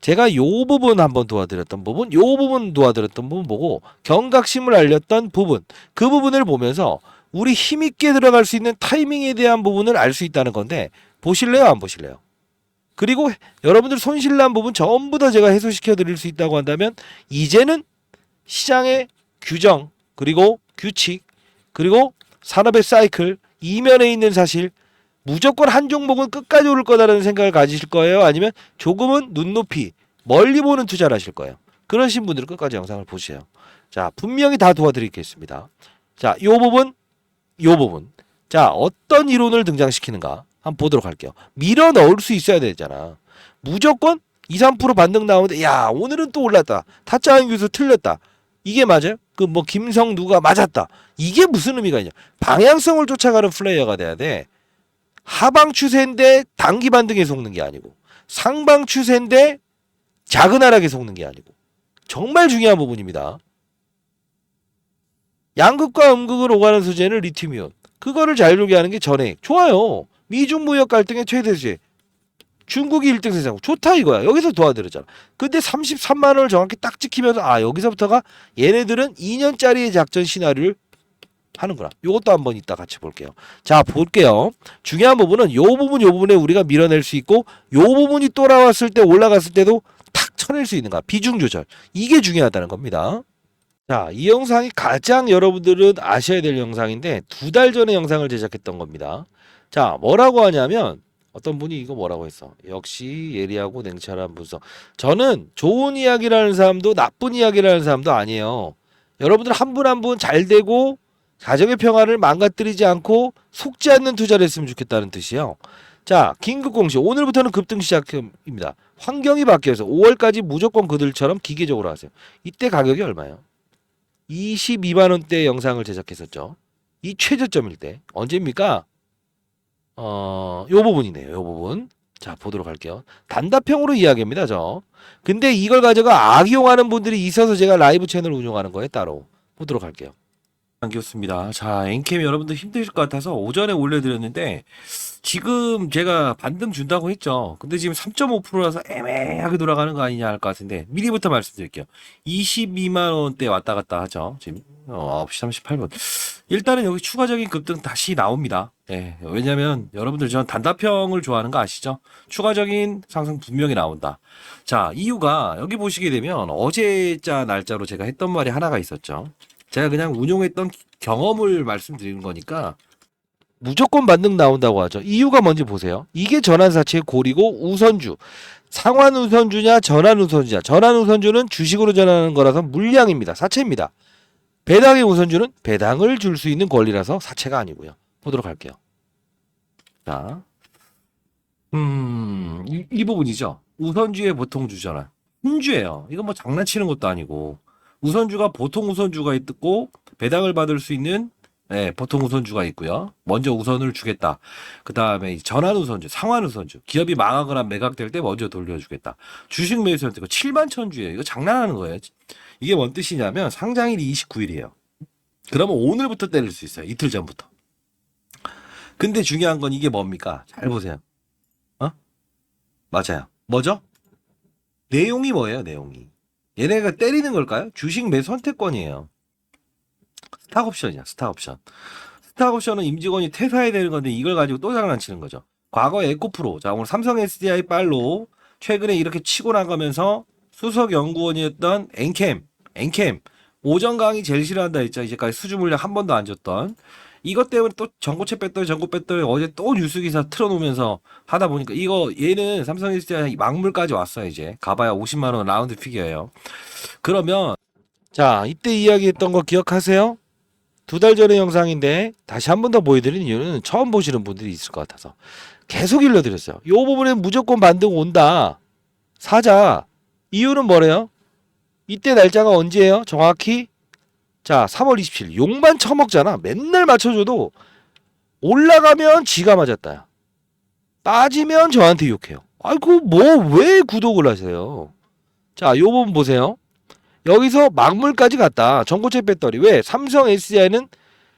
제가 요 부분 한번 도와드렸던 부분, 요 부분 도와드렸던 부분 보고 경각심을 알렸던 부분, 그 부분을 보면서 우리 힘있게 들어갈 수 있는 타이밍에 대한 부분을 알 수 있다는 건데 보실래요? 안 보실래요? 그리고 여러분들 손실난 부분 전부 다 제가 해소시켜 드릴 수 있다고 한다면 이제는 시장의 규정 그리고 규칙 그리고 산업의 사이클 이면에 있는 사실 무조건 한 종목은 끝까지 오를 거다라는 생각을 가지실 거예요? 아니면 조금은 눈높이 멀리 보는 투자를 하실 거예요? 그러신 분들은 끝까지 영상을 보세요. 자, 분명히 다 도와드리겠습니다. 자, 요 부분. 자, 어떤 이론을 등장시키는가 한번 보도록 할게요. 밀어 넣을 수 있어야 되잖아. 무조건 2, 3% 반등 나오는데 야, 오늘은 또 올랐다. 타짜 연구소 틀렸다. 이게 맞아요? 그 뭐 김성 누가 맞았다. 이게 무슨 의미가 있냐? 방향성을 쫓아가는 플레이어가 돼야 돼. 하방 추세인데 단기 반등에 속는 게 아니고 상방 추세인데 작은 하락에 속는 게 아니고 정말 중요한 부분입니다. 양극과 음극을 오가는 소재는 리튬이온. 그거를 자유롭게 하는 게 전해액. 좋아요. 미중 무역 갈등의 최대 수혜. 중국이 1등 세상 좋다 이거야. 여기서 도와드렸잖아. 근데 33만 원을 정확히 딱 지키면서 여기서부터가 얘네들은 2년짜리의 작전 시나리오를 하는구나. 요것도 한번 이따 같이 볼게요. 자, 볼게요. 중요한 부분은 요 부분에 우리가 밀어낼 수 있고 요 부분이 돌아왔을 때 올라갔을 때도 탁 쳐낼 수 있는가. 비중 조절. 이게 중요하다는 겁니다. 자, 이 영상이 가장 여러분들은 아셔야 될 영상인데 2달 전에 영상을 제작했던 겁니다. 자, 뭐라고 하냐면 어떤 분이 이거 뭐라고 했어? 역시 예리하고 냉철한 분석. 저는 좋은 이야기라는 사람도 나쁜 이야기라는 사람도 아니에요. 여러분들 한 분 한 분 잘 되고 가정의 평화를 망가뜨리지 않고 속지 않는 투자를 했으면 좋겠다는 뜻이에요. 자, 긴급 공시. 오늘부터는 급등 시작입니다. 환경이 바뀌어서 5월까지 무조건 그들처럼 기계적으로 하세요. 이때 가격이 얼마예요? 22만 원대 영상을 제작했었죠. 이 최저점일 때 언제입니까? 요 부분이네요. 요 부분. 자, 보도록 할게요. 단답형으로 이야기합니다, 저. 근데 이걸 가져가 악용하는 분들이 있어서 제가 라이브 채널 운영하는 거예요, 따로. 보도록 할게요. 안겼습니다. 자, 엔캠 여러분들 힘드실 것 같아서 오전에 올려드렸는데 지금 제가 반등 준다고 했죠. 근데 지금 3.5%라서 애매하게 돌아가는 거 아니냐 할 것 같은데 미리부터 말씀드릴게요. 22만 원대 왔다 갔다 하죠. 지금 9시 38분. 일단은 여기 추가적인 급등 다시 나옵니다. 예, 왜냐면 여러분들 전 단답형을 좋아하는 거 아시죠? 추가적인 상승 분명히 나온다. 자, 이유가 여기 보시게 되면 어제자 날짜로 제가 했던 말이 하나가 있었죠. 제가 그냥 운용했던 경험을 말씀드리는 거니까 무조건 반등 나온다고 하죠. 이유가 뭔지 보세요. 이게 전환사채의 고리고 우선주. 상환 우선주냐 전환 우선주냐. 전환 우선주는 주식으로 전환하는 거라서 물량입니다. 사채입니다. 배당의 우선주는 배당을 줄 수 있는 권리라서 사채가 아니고요. 보도록 할게요. 자, 이 부분이죠. 우선주의 보통 주잖아. 훈주예요. 이거 뭐 장난치는 것도 아니고. 우선주가 보통 우선주가 있고 배당을 받을 수 있는 보통 우선주가 있고요. 먼저 우선을 주겠다. 그 다음에 전환 우선주, 상환 우선주. 기업이 망하거나 매각될 때 먼저 돌려주겠다. 주식 매수할 때 7만 천주예요. 이거 장난하는 거예요. 이게 뭔 뜻이냐면 상장일이 29일이에요. 그러면 오늘부터 때릴 수 있어요. 이틀 전부터. 근데 중요한 건 이게 뭡니까? 잘 보세요. 맞아요. 뭐죠? 내용이 뭐예요? 내용이. 얘네가 때리는 걸까요? 주식 매 선택권이에요. 스탁옵션이야, 스탁옵션. 스탁옵션은 임직원이 퇴사해야 되는 건데 이걸 가지고 또 장난치는 거죠. 과거에 에코프로, 자 오늘 삼성 SDI 빨로 최근에 이렇게 치고 나가면서 수석 연구원이었던 엔캠, 오전 강의 제일 싫어한다 했죠. 이제까지 수주 물량 한 번도 안 줬던. 이것 때문에 또 전고체 뺐더니 어제 또 뉴스 기사 틀어놓으면서 하다 보니까 이거 얘는 삼성 SDI 막물까지 왔어요. 이제 가봐야 50만 원 라운드 피겨예요. 그러면 자 이때 이야기했던 거 기억하세요? 2달 전의 영상인데 다시 한 번 더 보여드리는 이유는 처음 보시는 분들이 있을 것 같아서 계속 일러드렸어요. 이 부분에 무조건 반등 온다. 사자. 이유는 뭐래요? 이때 날짜가 언제예요? 정확히 자 3월 27일 욕만 처먹잖아. 맨날 맞춰줘도 올라가면 지가 맞았다. 빠지면 저한테 욕해요. 아이고 뭐 왜 구독을 하세요? 자 요 부분 보세요. 여기서 막물까지 갔다. 전고체 배터리. 왜? 삼성 SDI는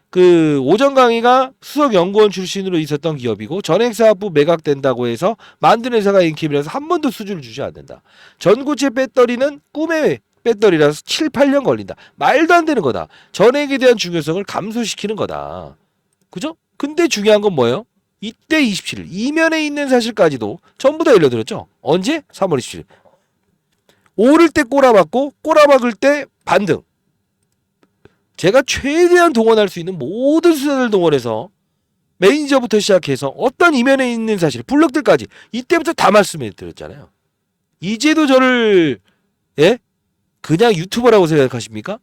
그 오전 강의가 수석 연구원 출신으로 있었던 기업이고 전액사업부 매각된다고 해서 만든 회사가 인킵이라서 한 번도 수주를 주지 않는다. 전고체 배터리는 꿈의 배터리라서 7, 8년 걸린다. 말도 안 되는 거다. 전액에 대한 중요성을 감소시키는 거다. 그죠? 근데 중요한 건 뭐예요? 이때 27일 이면에 있는 사실까지도 전부 다 알려드렸죠. 언제? 3월 27일. 오를 때 꼬라박고 꼬라박을 때 반등. 제가 최대한 동원할 수 있는 모든 수단을 동원해서 매니저부터 시작해서 어떤 이면에 있는 사실 블록들까지 이때부터 다 말씀해 드렸잖아요. 이제도 저를 그냥 유튜버라고 생각하십니까?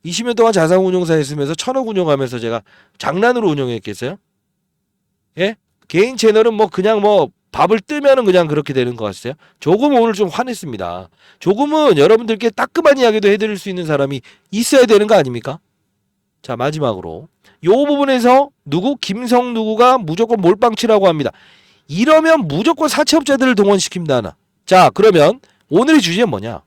20년 동안 자산운용사 했으면서 1,000억 운용하면서 제가 장난으로 운영했겠어요? 개인 채널은 뭐 그냥 뭐 밥을 뜨면은 그냥 그렇게 되는 것 같아요. 조금 오늘 좀 화냈습니다. 조금은 여러분들께 따끔한 이야기도 해드릴 수 있는 사람이 있어야 되는 거 아닙니까? 자 마지막으로 요 부분에서 김성 누구가 무조건 몰빵치라고 합니다. 이러면 무조건 사채업자들을 동원시킵니다. 하나. 자 그러면 오늘의 주제는 뭐냐?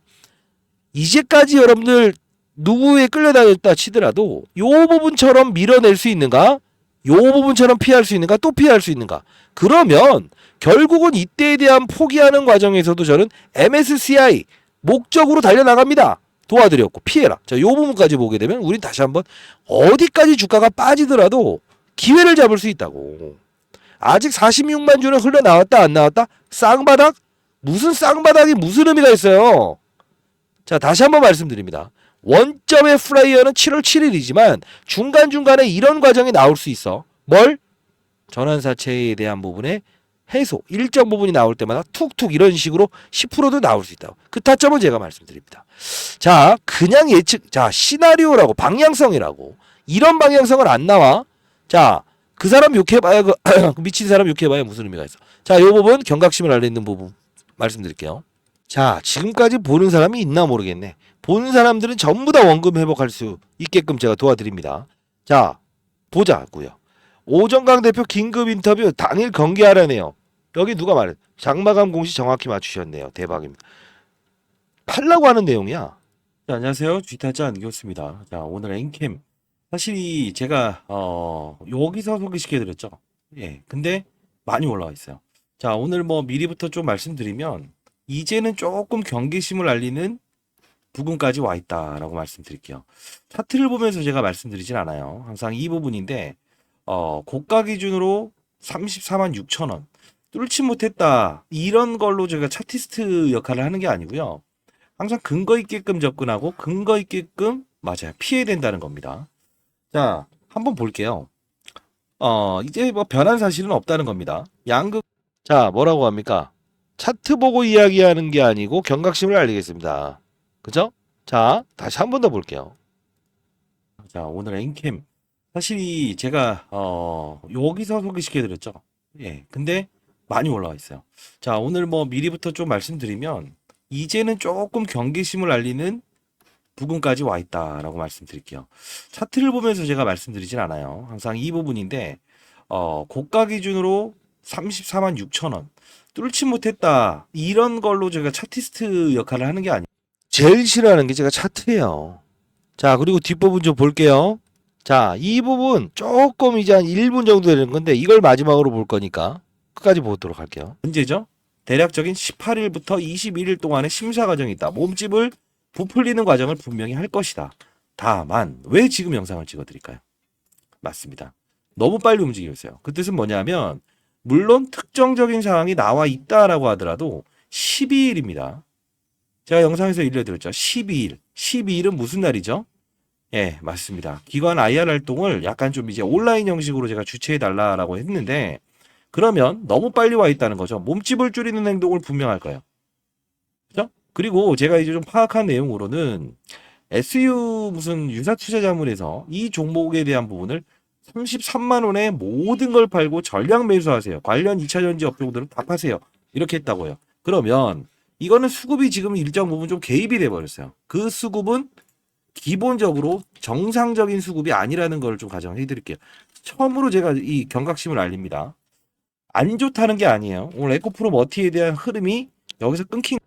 이제까지 여러분들 누구에 끌려다녔다 치더라도 요 부분처럼 밀어낼 수 있는가? 요 부분처럼 피할 수 있는가? 또 피할 수 있는가? 그러면 결국은 이때에 대한 포기하는 과정에서도 저는 MSCI 목적으로 달려나갑니다. 도와드렸고 피해라. 자, 요 부분까지 보게 되면 우린 다시 한번 어디까지 주가가 빠지더라도 기회를 잡을 수 있다고. 아직 46만 주는 흘러나왔다 안 나왔다? 쌍바닥? 무슨 쌍바닥이 무슨 의미가 있어요? 자, 다시 한번 말씀드립니다. 원점의 플라이어는 7월 7일이지만 중간중간에 이런 과정이 나올 수 있어. 뭘? 전환사채에 대한 부분에 해소 일정 부분이 나올 때마다 툭툭 이런 식으로 10%도 나올 수 있다. 그 타점은 제가 말씀드립니다. 자, 그냥 예측, 자, 시나리오라고 방향성이라고 이런 방향성은 안 나와. 자, 그 사람 욕해봐야 그 미친 사람 욕해봐야 무슨 의미가 있어. 자, 이 부분 경각심을 알리는 부분 말씀드릴게요. 자, 지금까지 보는 사람이 있나 모르겠네. 보는 사람들은 전부 다 원금 회복할 수 있게끔 제가 도와드립니다. 자, 보자고요. 오정강 대표 긴급 인터뷰 당일 공개하라네요. 여기 누가 말해? 장마감 공시 정확히 맞추셨네요. 대박입니다. 팔라고 하는 내용이야. 자, 안녕하세요. 쥐타짜 안기호입니다. 자, 오늘 엔캠. 사실 제가 여기서 소개시켜드렸죠. 예, 근데 많이 올라와 있어요. 자, 오늘 뭐 미리부터 좀 말씀드리면 이제는 조금 경계심을 알리는 부분까지 와 있다라고 말씀드릴게요. 차트를 보면서 제가 말씀드리진 않아요. 항상 이 부분인데 고가 기준으로 34만 6천 원 뚫지 못했다 이런 걸로 제가 차티스트 역할을 하는 게 아니고요. 항상 근거 있게끔 접근하고 근거 있게끔 맞아요. 피해야 된다는 겁니다. 자, 한번 볼게요. 이제 뭐 변한 사실은 없다는 겁니다. 양극 자, 뭐라고 합니까? 차트 보고 이야기하는 게 아니고 경각심을 알리겠습니다. 그죠? 자, 다시 한 번 더 볼게요. 자, 오늘 엔캠. 사실 제가 여기서 소개시켜드렸죠. 예, 근데 많이 올라와 있어요. 자, 오늘 뭐 미리부터 좀 말씀드리면 이제는 조금 경계심을 알리는 부분까지 와 있다라고 말씀드릴게요. 차트를 보면서 제가 말씀드리진 않아요. 항상 이 부분인데 고가 기준으로 34만 6천 원 뚫지 못했다 이런 걸로 제가 차티스트 역할을 하는 게 아니에요. 제일 싫어하는 게 제가 차트예요. 자, 그리고 뒷부분 좀 볼게요. 자, 이 부분 조금 이제 한 1분 정도 되는 건데 이걸 마지막으로 볼 거니까 끝까지 보도록 할게요. 문제죠. 대략적인 18일부터 21일 동안의 심사 과정이 있다. 몸집을 부풀리는 과정을 분명히 할 것이다. 다만 왜 지금 영상을 찍어드릴까요? 맞습니다. 너무 빨리 움직이고 있어요. 그 뜻은 뭐냐면 물론 특정적인 상황이 나와 있다라고 하더라도 12일입니다. 제가 영상에서 일러드렸죠. 12일. 12일은 무슨 날이죠? 예, 맞습니다. 기관 IR 활동을 약간 좀 이제 온라인 형식으로 제가 주최해달라고 했는데 그러면 너무 빨리 와 있다는 거죠. 몸집을 줄이는 행동을 분명할 거예요. 그죠? 그리고 제가 이제 좀 파악한 내용으로는 SU 무슨 유사투자자문에서 이 종목에 대한 부분을 33만 원에 모든 걸 팔고 전량 매수하세요. 관련 2차전지 업종들은 다 파세요. 이렇게 했다고요. 그러면 이거는 수급이 지금 일정 부분 좀 개입이 돼 버렸어요. 그 수급은 기본적으로 정상적인 수급이 아니라는 걸 좀 가정해 드릴게요. 처음으로 제가 이 경각심을 알립니다. 안 좋다는 게 아니에요. 오늘 에코프로 머티에 대한 흐름이 여기서 끊긴.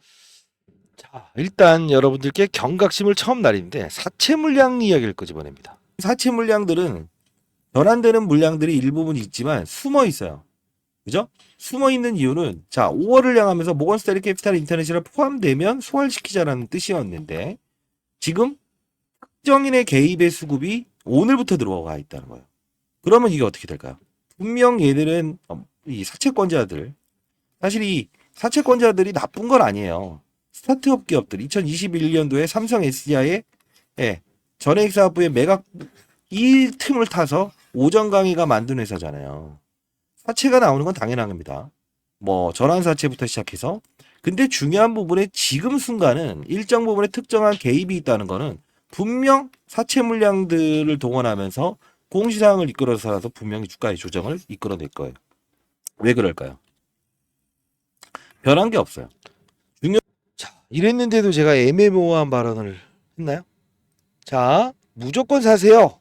자, 일단 여러분들께 경각심을 처음 날리는데 사채 물량 이야기를 끄집어냅니다. 사채 물량들은 변환되는 물량들이 일부분 있지만 숨어 있어요. 그죠? 숨어 있는 이유는 자 5월을 향하면서 모건스탠리 캐피탈 인터내셔널 포함되면 소환시키자라는 뜻이었는데 지금 특정인의 개입의 수급이 오늘부터 들어와 있다는 거예요. 그러면 이게 어떻게 될까요? 분명 얘들은 이 사채권자들 사실 이 사채권자들이 나쁜 건 아니에요. 스타트업 기업들 2021년도에 삼성 SDI의 전액 사업부의 매각 이 틈을 타서 오정강이가 만든 회사잖아요. 사채가 나오는 건 당연한 겁니다. 뭐 전환 사채부터 시작해서 근데 중요한 부분에 지금 순간은 일정 부분에 특정한 개입이 있다는 거는 분명 사채 물량들을 동원하면서 공시상을 이끌어서라도 분명히 주가의 조정을 이끌어낼 거예요. 왜 그럴까요? 변한 게 없어요. 자, 이랬는데도 제가 애매모호한 발언을 했나요? 자, 무조건 사세요.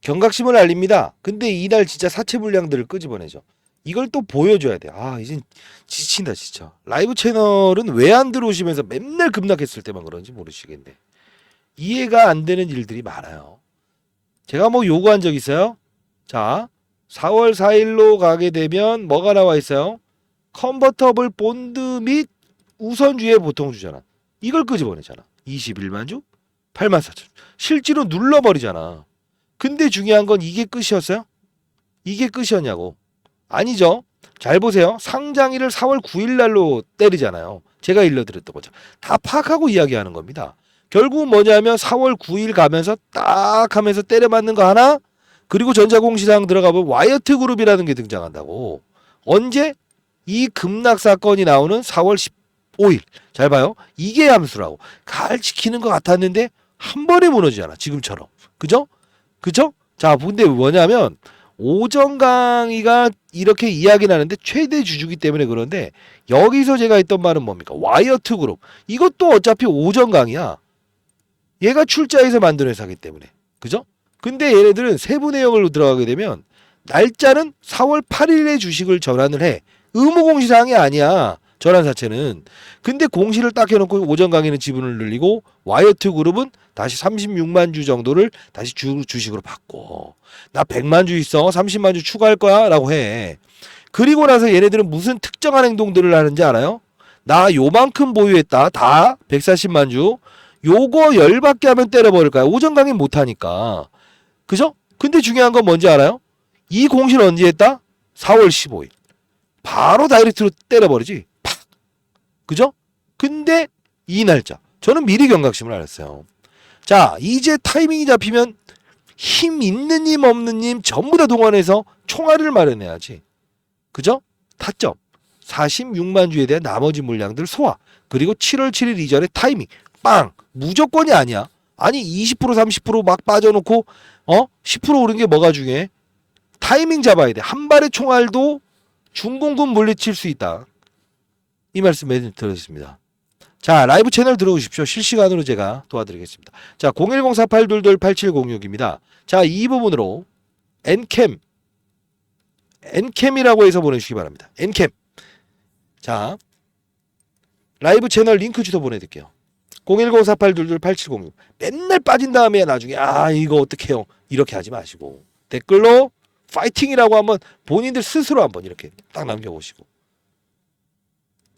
경각심을 알립니다. 근데 이날 진짜 사채 물량들을 끄집어내죠. 이걸 또 보여줘야 돼. 아, 이젠 지친다 진짜. 라이브 채널은 왜 안 들어오시면서 맨날 급락했을 때만 그런지 모르시겠네. 이해가 안 되는 일들이 많아요. 제가 뭐 요구한 적 있어요? 자, 4월 4일로 가게 되면 뭐가 나와 있어요? 컨버터블 본드 및 우선주의 보통주잖아. 이걸 끄집어내잖아. 21만 주? 8만 4천 주. 실제로 눌러버리잖아. 근데 중요한 건 이게 끝이었어요? 이게 끝이었냐고. 아니죠. 잘 보세요. 상장일을 4월 9일 날로 때리잖아요. 제가 일러드렸던 거죠. 다 파악하고 이야기하는 겁니다. 결국은 뭐냐면 4월 9일 가면서 딱 하면서 때려맞는 거 하나 그리고 전자공시장 들어가면 와이어트 그룹이라는 게 등장한다고. 언제? 이 급락 사건이 나오는 4월 15일. 잘 봐요. 이게 함수라고. 잘 지키는 것 같았는데 한 번에 무너지잖아. 지금처럼. 그죠? 그죠? 자, 근데 뭐냐면 오전 강의가 이렇게 이야기 나는데 최대 주주기 때문에 그런데 여기서 제가 했던 말은 뭡니까? 와이어트 그룹. 이것도 어차피 오전 강의야. 얘가 출자해서 만든 회사기 때문에. 그죠? 근데 얘네들은 세부 내용을 들어가게 되면 날짜는 4월 8일에 주식을 전환을 해. 의무 공시사항이 아니야. 전환 자체는. 근데 공시를 딱 해놓고 오전 강의는 지분을 늘리고 와이어트 그룹은 다시 36만 주 정도를 다시 주식으로 바꿔. 나 100만 주 있어. 30만 주 추가할 거야. 라고 해. 그리고 나서 얘네들은 무슨 특정한 행동들을 하는지 알아요? 나 요만큼 보유했다. 다 140만 주. 요거 열받게 하면 때려버릴 거야. 오전 강의 못하니까. 그죠? 근데 중요한 건 뭔지 알아요? 이 공시를 언제 했다? 4월 15일. 바로 다이렉트로 때려버리지. 팍. 그죠? 근데 이 날짜. 저는 미리 경각심을 알았어요. 자, 이제 타이밍이 잡히면 힘 있는 님 없는 님 전부 다 동원해서 총알을 마련해야지. 그죠? 타점. 46만 주에 대한 나머지 물량들 소화. 그리고 7월 7일 이전에 타이밍. 빵. 무조건이 아니야. 아니 20% 30%막 빠져놓고 10% 오른 게 뭐가 중요해? 타이밍 잡아야 돼. 한 발의 총알도 중공군 물리칠 수 있다. 이 말씀 드렸습니다. 자, 라이브 채널 들어오십시오. 실시간으로 제가 도와드리겠습니다. 자, 010-4822-8706입니다. 자, 이 부분으로 엔캠이라고 해서 보내주시기 바랍니다. 엔캠. 자, 라이브 채널 링크 주소 보내드릴게요. 010-4822-8706. 맨날 빠진 다음에 나중에 이거 어떡해요. 이렇게 하지 마시고 댓글로 파이팅이라고 한번 본인들 스스로 한번 이렇게 딱 남겨보시고.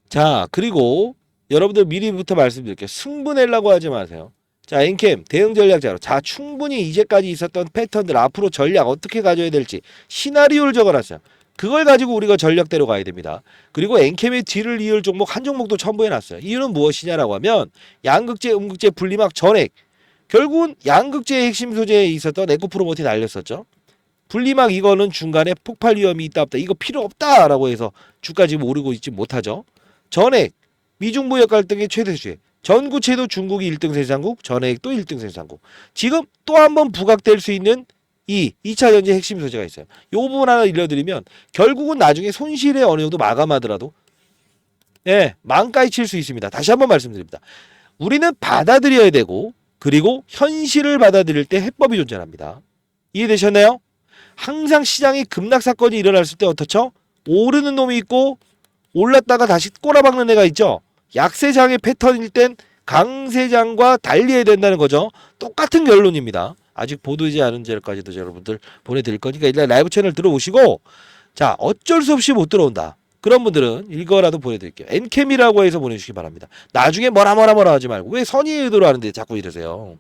자, 그리고 여러분들 미리부터 말씀드릴게요. 승부내려고 하지 마세요. 자, 엔캠 대응 전략 자료. 자, 충분히 이제까지 있었던 패턴들 앞으로 전략 어떻게 가져야 될지 시나리오를 적어놨어요. 그걸 가지고 우리가 전략대로 가야 됩니다. 그리고 엔캠의 뒤를 이을 종목 한 종목도 첨부해놨어요. 이유는 무엇이냐라고 하면 양극재, 음극재, 분리막, 전액. 결국은 양극재의 핵심 소재에 있었던 에코프로모티 날렸었죠. 분리막 이거는 중간에 폭발 위험이 있다 없다. 이거 필요 없다라고 해서 주가 지금 오르고 있지 못하죠. 전액, 미중무역 갈등의 최대 주체. 전구체도 중국이 1등 생산국, 전액도 1등 생산국. 지금 또 한 번 부각될 수 있는 이 2차 전지 핵심 소재가 있어요. 요 부분 하나 일러드리면 결국은 나중에 손실에 어느 정도 마감하더라도 망가이 칠 수 있습니다. 다시 한번 말씀드립니다. 우리는 받아들여야 되고 그리고 현실을 받아들일 때 해법이 존재합니다. 이해되셨나요? 항상 시장이 급락 사건이 일어났을 때 어떻죠? 오르는 놈이 있고 올랐다가 다시 꼬라박는 애가 있죠. 약세장의 패턴일 땐 강세장과 달리해야 된다는 거죠. 똑같은 결론입니다. 아직 보도되지 않은 자료까지도 여러분들 보내드릴 거니까 일단 라이브 채널 들어오시고, 자, 어쩔 수 없이 못 들어온다. 그런 분들은 이거라도 보내드릴게요. 엔캠이라고 해서 보내주시기 바랍니다. 나중에 뭐라 하지 말고 왜 선의의 의도로 하는데 자꾸 이러세요.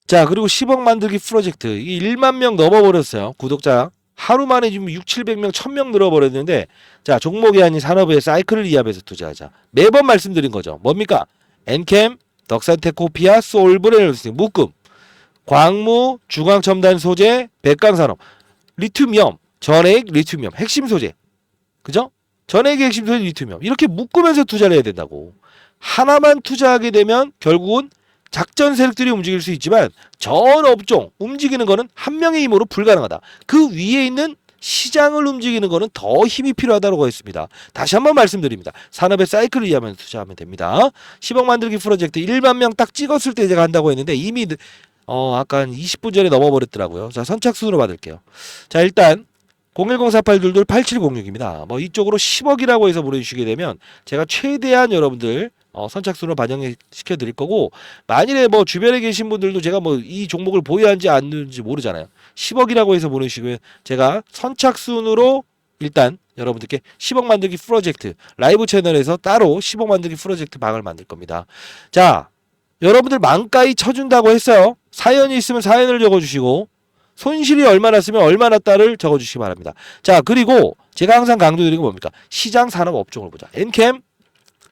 자, 그리고 10억 만들기 프로젝트 이 1만 명 넘어버렸어요. 구독자 하루 만에 지금 600~700명 1000명 늘어버렸는데, 자, 종목이 아닌 산업의 사이클을 이해하면서 투자하자. 매번 말씀드린 거죠. 뭡니까? 엔캠, 덕산테코피아, 솔브레너스, 묶음, 광무, 중앙첨단 소재, 백강산업, 리튬이엄, 전해액, 리튬이엄, 핵심 소재. 그죠? 전해액의 핵심 소재, 리튬이엄. 이렇게 묶으면서 투자를 해야 된다고. 하나만 투자하게 되면 결국은 작전 세력들이 움직일 수 있지만 전 업종 움직이는 거는 한 명의 힘으로 불가능하다. 그 위에 있는 시장을 움직이는 거는 더 힘이 필요하다고 했습니다. 다시 한번 말씀드립니다. 산업의 사이클을 이해하면 투자하면 됩니다. 10억 만들기 프로젝트 1만 명 딱 찍었을 때 제가 한다고 했는데 이미 아까 한 20분 전에 넘어버렸더라고요. 자, 선착순으로 받을게요. 자, 일단 010-4822-8706입니다. 뭐 이쪽으로 10억이라고 해서 보내주시게 되면 제가 최대한 여러분들 선착순으로 반영시켜 드릴 거고, 만일에 뭐 주변에 계신 분들도 제가 뭐 이 종목을 보유한지 안는지 모르잖아요. 10억이라고 해서 보내주시면 제가 선착순으로 일단 여러분들께 10억 만들기 프로젝트 라이브 채널에서 따로 10억 만들기 프로젝트 방을 만들 겁니다. 자, 여러분들 만가이 쳐준다고 했어요. 사연이 있으면 사연을 적어주시고 손실이 얼마나 쓰면 얼마나 따를 적어주시기 바랍니다. 자, 그리고 제가 항상 강조드리는 건 뭡니까? 시장 산업 업종을 보자. 엔캠,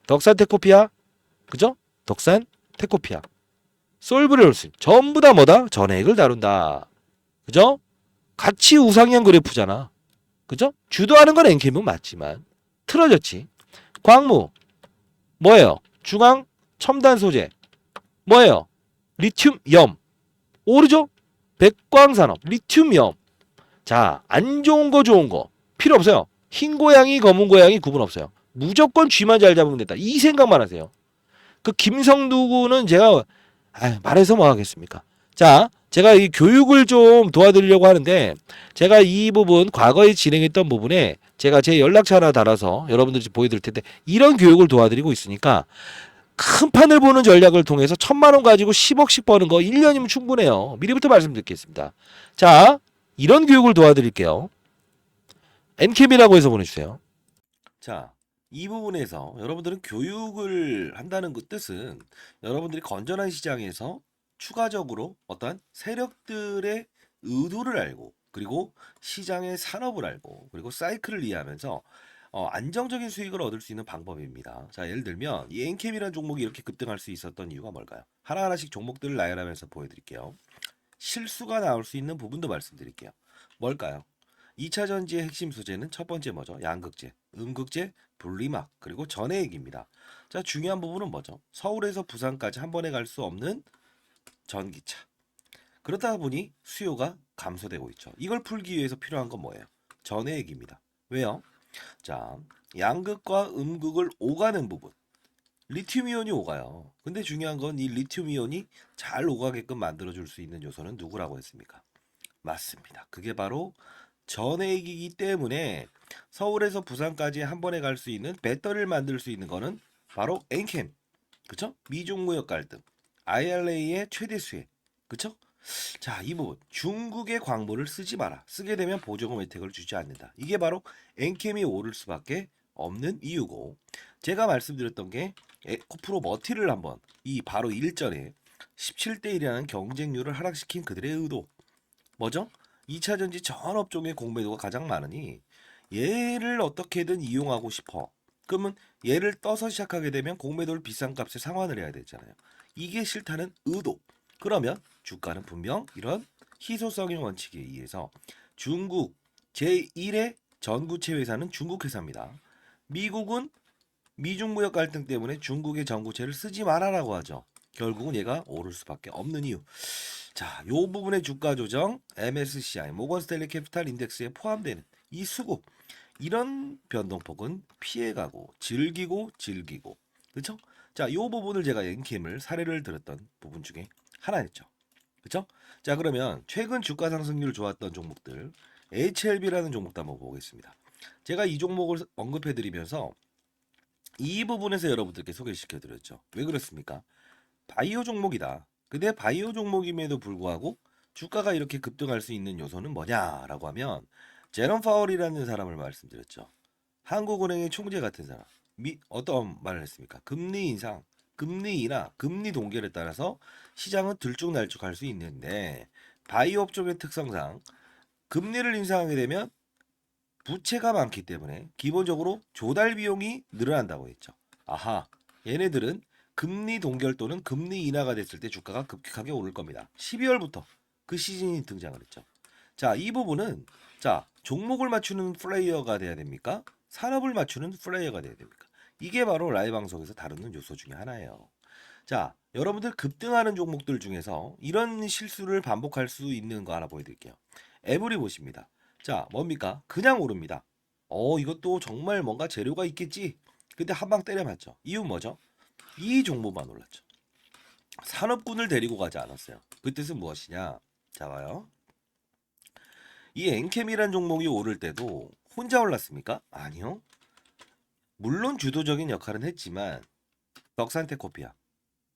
덕산테코피아, 그죠? 덕산테코피아, 솔브레올스 전부 다 뭐다? 전액을 다룬다. 그죠? 같이 우상향 그래프잖아. 그죠? 주도하는 건 엔캠은 맞지만 틀어졌지. 광무 뭐예요? 중앙 첨단 소재 뭐예요? 리튬염 오르죠? 백광산업 리튬염. 자, 안 좋은 거 좋은 거 필요 없어요. 흰 고양이 검은 고양이 구분 없어요. 무조건 쥐만 잘 잡으면 된다. 이 생각만 하세요. 그 김성두군은 제가 말해서 뭐 하겠습니까? 자, 제가 이 교육을 좀 도와드리려고 하는데 제가 이 부분 과거에 진행했던 부분에 제가 제 연락처 하나 달아서 여러분들이 보여드릴 텐데 이런 교육을 도와드리고 있으니까 큰 판을 보는 전략을 통해서 1,000만 원 가지고 10억씩 버는 거 1년이면 충분해요. 미리부터 말씀드리겠습니다. 자, 이런 교육을 도와드릴게요. 엔캠이라고 해서 보내주세요. 자, 이 부분에서 여러분들은 교육을 한다는 그 뜻은 여러분들이 건전한 시장에서 추가적으로 어떠한 세력들의 의도를 알고 그리고 시장의 산업을 알고 그리고 사이클을 이해하면서 안정적인 수익을 얻을 수 있는 방법입니다. 자, 예를 들면 이 엔캠이라는 종목이 이렇게 급등할 수 있었던 이유가 뭘까요? 하나하나씩 종목들을 나열하면서 보여드릴게요. 실수가 나올 수 있는 부분도 말씀드릴게요. 뭘까요? 2차 전지의 핵심 소재는 첫 번째 뭐죠? 양극재, 음극재, 분리막, 그리고 전해액입니다. 자, 중요한 부분은 뭐죠? 서울에서 부산까지 한 번에 갈 수 없는 전기차. 그렇다 보니 수요가 감소되고 있죠. 이걸 풀기 위해서 필요한 건 뭐예요? 전해액입니다. 왜요? 자, 양극과 음극을 오가는 부분. 리튬 이온이 오가요. 근데 중요한 건 이 리튬 이온이 잘 오가게끔 만들어줄 수 있는 요소는 누구라고 했습니까? 맞습니다. 그게 바로 전해액이기 때문에 서울에서 부산까지 한 번에 갈 수 있는 배터리를 만들 수 있는 거는 바로 엔캠. 그쵸? 미중 무역 갈등. IRA의 최대 수혜. 그쵸? 자, 이 부분. 중국의 광물을 쓰지 마라. 쓰게 되면 보조금 혜택을 주지 않는다. 이게 바로 엔캠이 오를 수밖에 없는 이유고, 제가 말씀드렸던 게 에코프로 머티를 한번 이 바로 일전에 17대 1이라는 경쟁률을 하락시킨 그들의 의도. 뭐죠? 2차 전지 전 업종의 공매도가 가장 많으니 얘를 어떻게든 이용하고 싶어. 그러면 얘를 떠서 시작하게 되면 공매도를 비싼 값에 상환을 해야 되잖아요. 이게 싫다는 의도. 그러면 주가는 분명 이런 희소성의 원칙에 의해서 중국 제1의 전구체 회사는 중국 회사입니다. 미국은 미중 무역 갈등 때문에 중국의 전구체를 쓰지 말아라고 하죠. 결국은 얘가 오를 수밖에 없는 이유. 자, 요 부분의 주가 조정, MSCI, 모건 스탠리 캐피탈 인덱스에 포함되는 이 수급, 이런 변동폭은 피해가고 즐기고 그렇죠? 자, 요 부분을 제가 엔캠을 사례를 들었던 부분 중에 하나였죠. 그렇죠? 자, 그러면 최근 주가 상승률 좋았던 종목들 HLB라는 종목도 한번 보겠습니다. 제가 이 종목을 언급해 드리면서 이 부분에서 여러분들께 소개시켜 드렸죠. 왜 그렇습니까? 바이오 종목이다. 근데 바이오 종목임에도 불구하고 주가가 이렇게 급등할 수 있는 요소는 뭐냐라고 하면 제롬 파월이라는 사람을 말씀드렸죠. 한국은행의 총재 같은 사람. 어떤 말을 했습니까? 금리 인상, 금리 인하, 금리 동결에 따라서 시장은 들쭉날쭉할 수 있는데 바이오 업종의 특성상 금리를 인상하게 되면 부채가 많기 때문에 기본적으로 조달 비용이 늘어난다고 했죠. 아하, 얘네들은 금리 동결 또는 금리 인하가 됐을 때 주가가 급격하게 오를 겁니다. 12월부터 그 시즌이 등장을 했죠. 자, 이 부분은 자, 종목을 맞추는 플레이어가 돼야 됩니까? 산업을 맞추는 플레이어가 돼야 됩니까? 이게 바로 라이브 방송에서 다루는 요소 중에 하나예요. 자, 여러분들 급등하는 종목들 중에서 이런 실수를 반복할 수 있는 거 하나 보여드릴게요. 에브리 보십니다. 자, 뭡니까? 그냥 오릅니다. 이것도 정말 뭔가 재료가 있겠지. 근데 한 방 때려 맞죠. 이유 뭐죠? 이 종목만 올랐죠. 산업군을 데리고 가지 않았어요. 그 뜻은 무엇이냐? 자, 봐요. 이 엔캠이란 종목이 오를 때도 혼자 올랐습니까? 아니요. 물론 주도적인 역할은 했지만 덕산테코피아,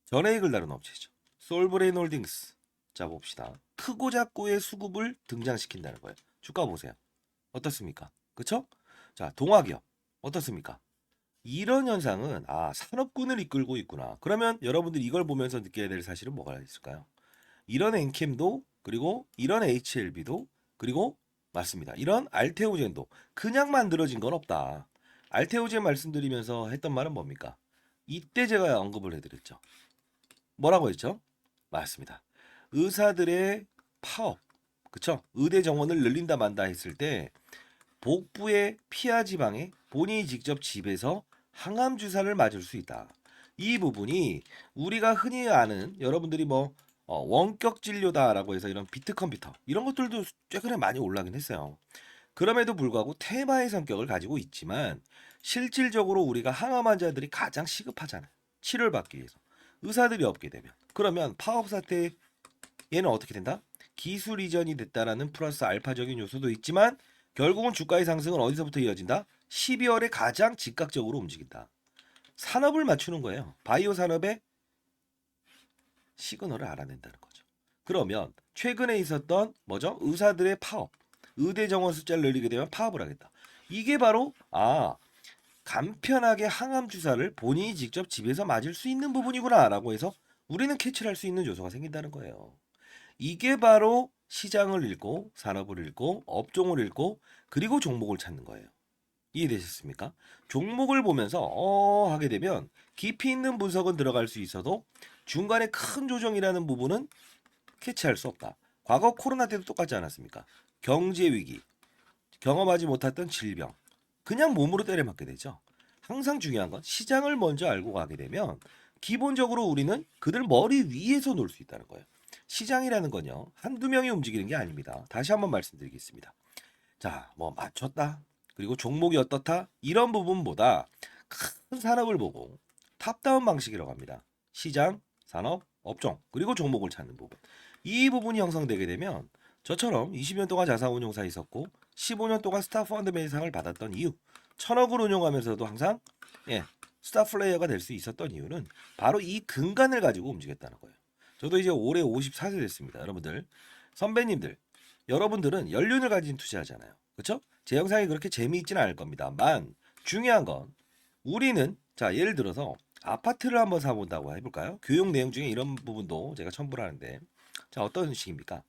전해익을 다룬 업체죠. 솔브레인 홀딩스. 자, 봅시다. 크고 작고의 수급을 등장시킨다는 거예요. 주가 보세요. 어떻습니까? 그쵸? 자, 동화기업 어떻습니까? 이런 현상은 산업군을 이끌고 있구나. 그러면 여러분들 이걸 보면서 느껴야 될 사실은 뭐가 있을까요? 이런 엔캠도 그리고 이런 HLB도 그리고 맞습니다. 이런 알테오젠도 그냥 만들어진 건 없다. 알테오젠 말씀드리면서 했던 말은 뭡니까? 이때 제가 언급을 해드렸죠. 뭐라고 했죠? 맞습니다. 의사들의 파업 그쵸? 의대 정원을 늘린다 만다 했을 때 복부의 피하 지방에 본인이 직접 집에서 항암 주사를 맞을 수 있다. 이 부분이 우리가 흔히 아는 여러분들이 뭐 원격 진료다라고 해서 이런 비트 컴퓨터 이런 것들도 최근에 많이 올라긴 했어요. 그럼에도 불구하고 테마의 성격을 가지고 있지만 실질적으로 우리가 항암 환자들이 가장 시급하잖아요. 치료를 받기 위해서. 의사들이 없게 되면. 그러면 파업 사태 얘는 어떻게 된다? 기술 이전이 됐다라는 플러스 알파적인 요소도 있지만 결국은 주가의 상승은 어디서부터 이어진다? 12월에 가장 즉각적으로 움직인다. 산업을 맞추는 거예요. 바이오 산업의 시그널을 알아낸다는 거죠. 그러면 최근에 있었던 뭐죠? 의사들의 파업, 의대 정원 숫자를 늘리게 되면 파업을 하겠다. 이게 바로 간편하게 항암 주사를 본인이 직접 집에서 맞을 수 있는 부분이구나라고 해서 우리는 캐치를 할 수 있는 요소가 생긴다는 거예요. 이게 바로 시장을 읽고 산업을 읽고 업종을 읽고 그리고 종목을 찾는 거예요. 이해되셨습니까? 종목을 보면서 하게 되면 깊이 있는 분석은 들어갈 수 있어도 중간에 큰 조정이라는 부분은 캐치할 수 없다. 과거 코로나 때도 똑같지 않았습니까? 경제 위기, 경험하지 못했던 질병, 그냥 몸으로 때려맞게 되죠. 항상 중요한 건 시장을 먼저 알고 가게 되면 기본적으로 우리는 그들 머리 위에서 놀 수 있다는 거예요. 시장이라는 건요, 한두 명이 움직이는 게 아닙니다. 다시 한번 말씀드리겠습니다. 자, 뭐 맞췄다. 그리고 종목이 어떻다. 이런 부분보다 큰 산업을 보고 탑다운 방식이라고 합니다. 시장, 산업, 업종, 그리고 종목을 찾는 부분. 이 부분이 형성되게 되면 저처럼 20년 동안 자산운용사 있었고 15년 동안 스타펀드 매상을 받았던 이유, 1000억을 운용하면서도 항상 스타 플레이어가 될 수 있었던 이유는 바로 이 근간을 가지고 움직였다는 거예요. 저도 이제 올해 54세 됐습니다. 여러분들, 선배님들, 여러분들은 연륜을 가진 투자하잖아요. 그렇죠? 제 영상이 그렇게 재미있지는 않을 겁니다만 중요한 건 우리는 자 예를 들어서 아파트를 한번 사본다고 해볼까요? 교육 내용 중에 이런 부분도 제가 첨부를 하는데 자 어떤 식입니까?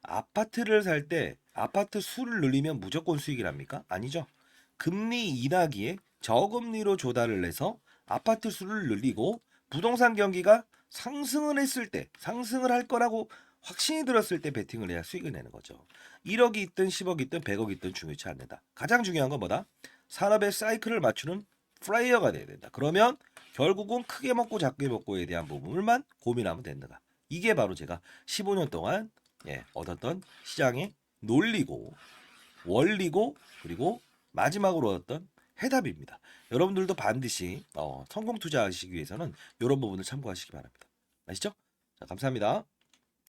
아파트를 살 때 아파트 수를 늘리면 무조건 수익이랍니까? 아니죠. 금리 인하기에 저금리로 조달을 해서 아파트 수를 늘리고 부동산 경기가 상승을 했을 때 상승을 할 거라고 확신이 들었을 때 베팅을 해야 수익을 내는 거죠. 1억이 있든 10억이 있든 100억이 있든 중요치 않는다. 가장 중요한 건 뭐다? 산업의 사이클을 맞추는 플레이어가 돼야 된다. 그러면 결국은 크게 먹고 작게 먹고에 대한 부분을만 고민하면 된다. 이게 바로 제가 15년 동안 얻었던 시장의 논리고 원리고 그리고 마지막으로 얻었던 해답입니다. 여러분들도 반드시 성공 투자하시기 위해서는 이런 부분을 참고하시기 바랍니다. 아시죠? 자, 감사합니다.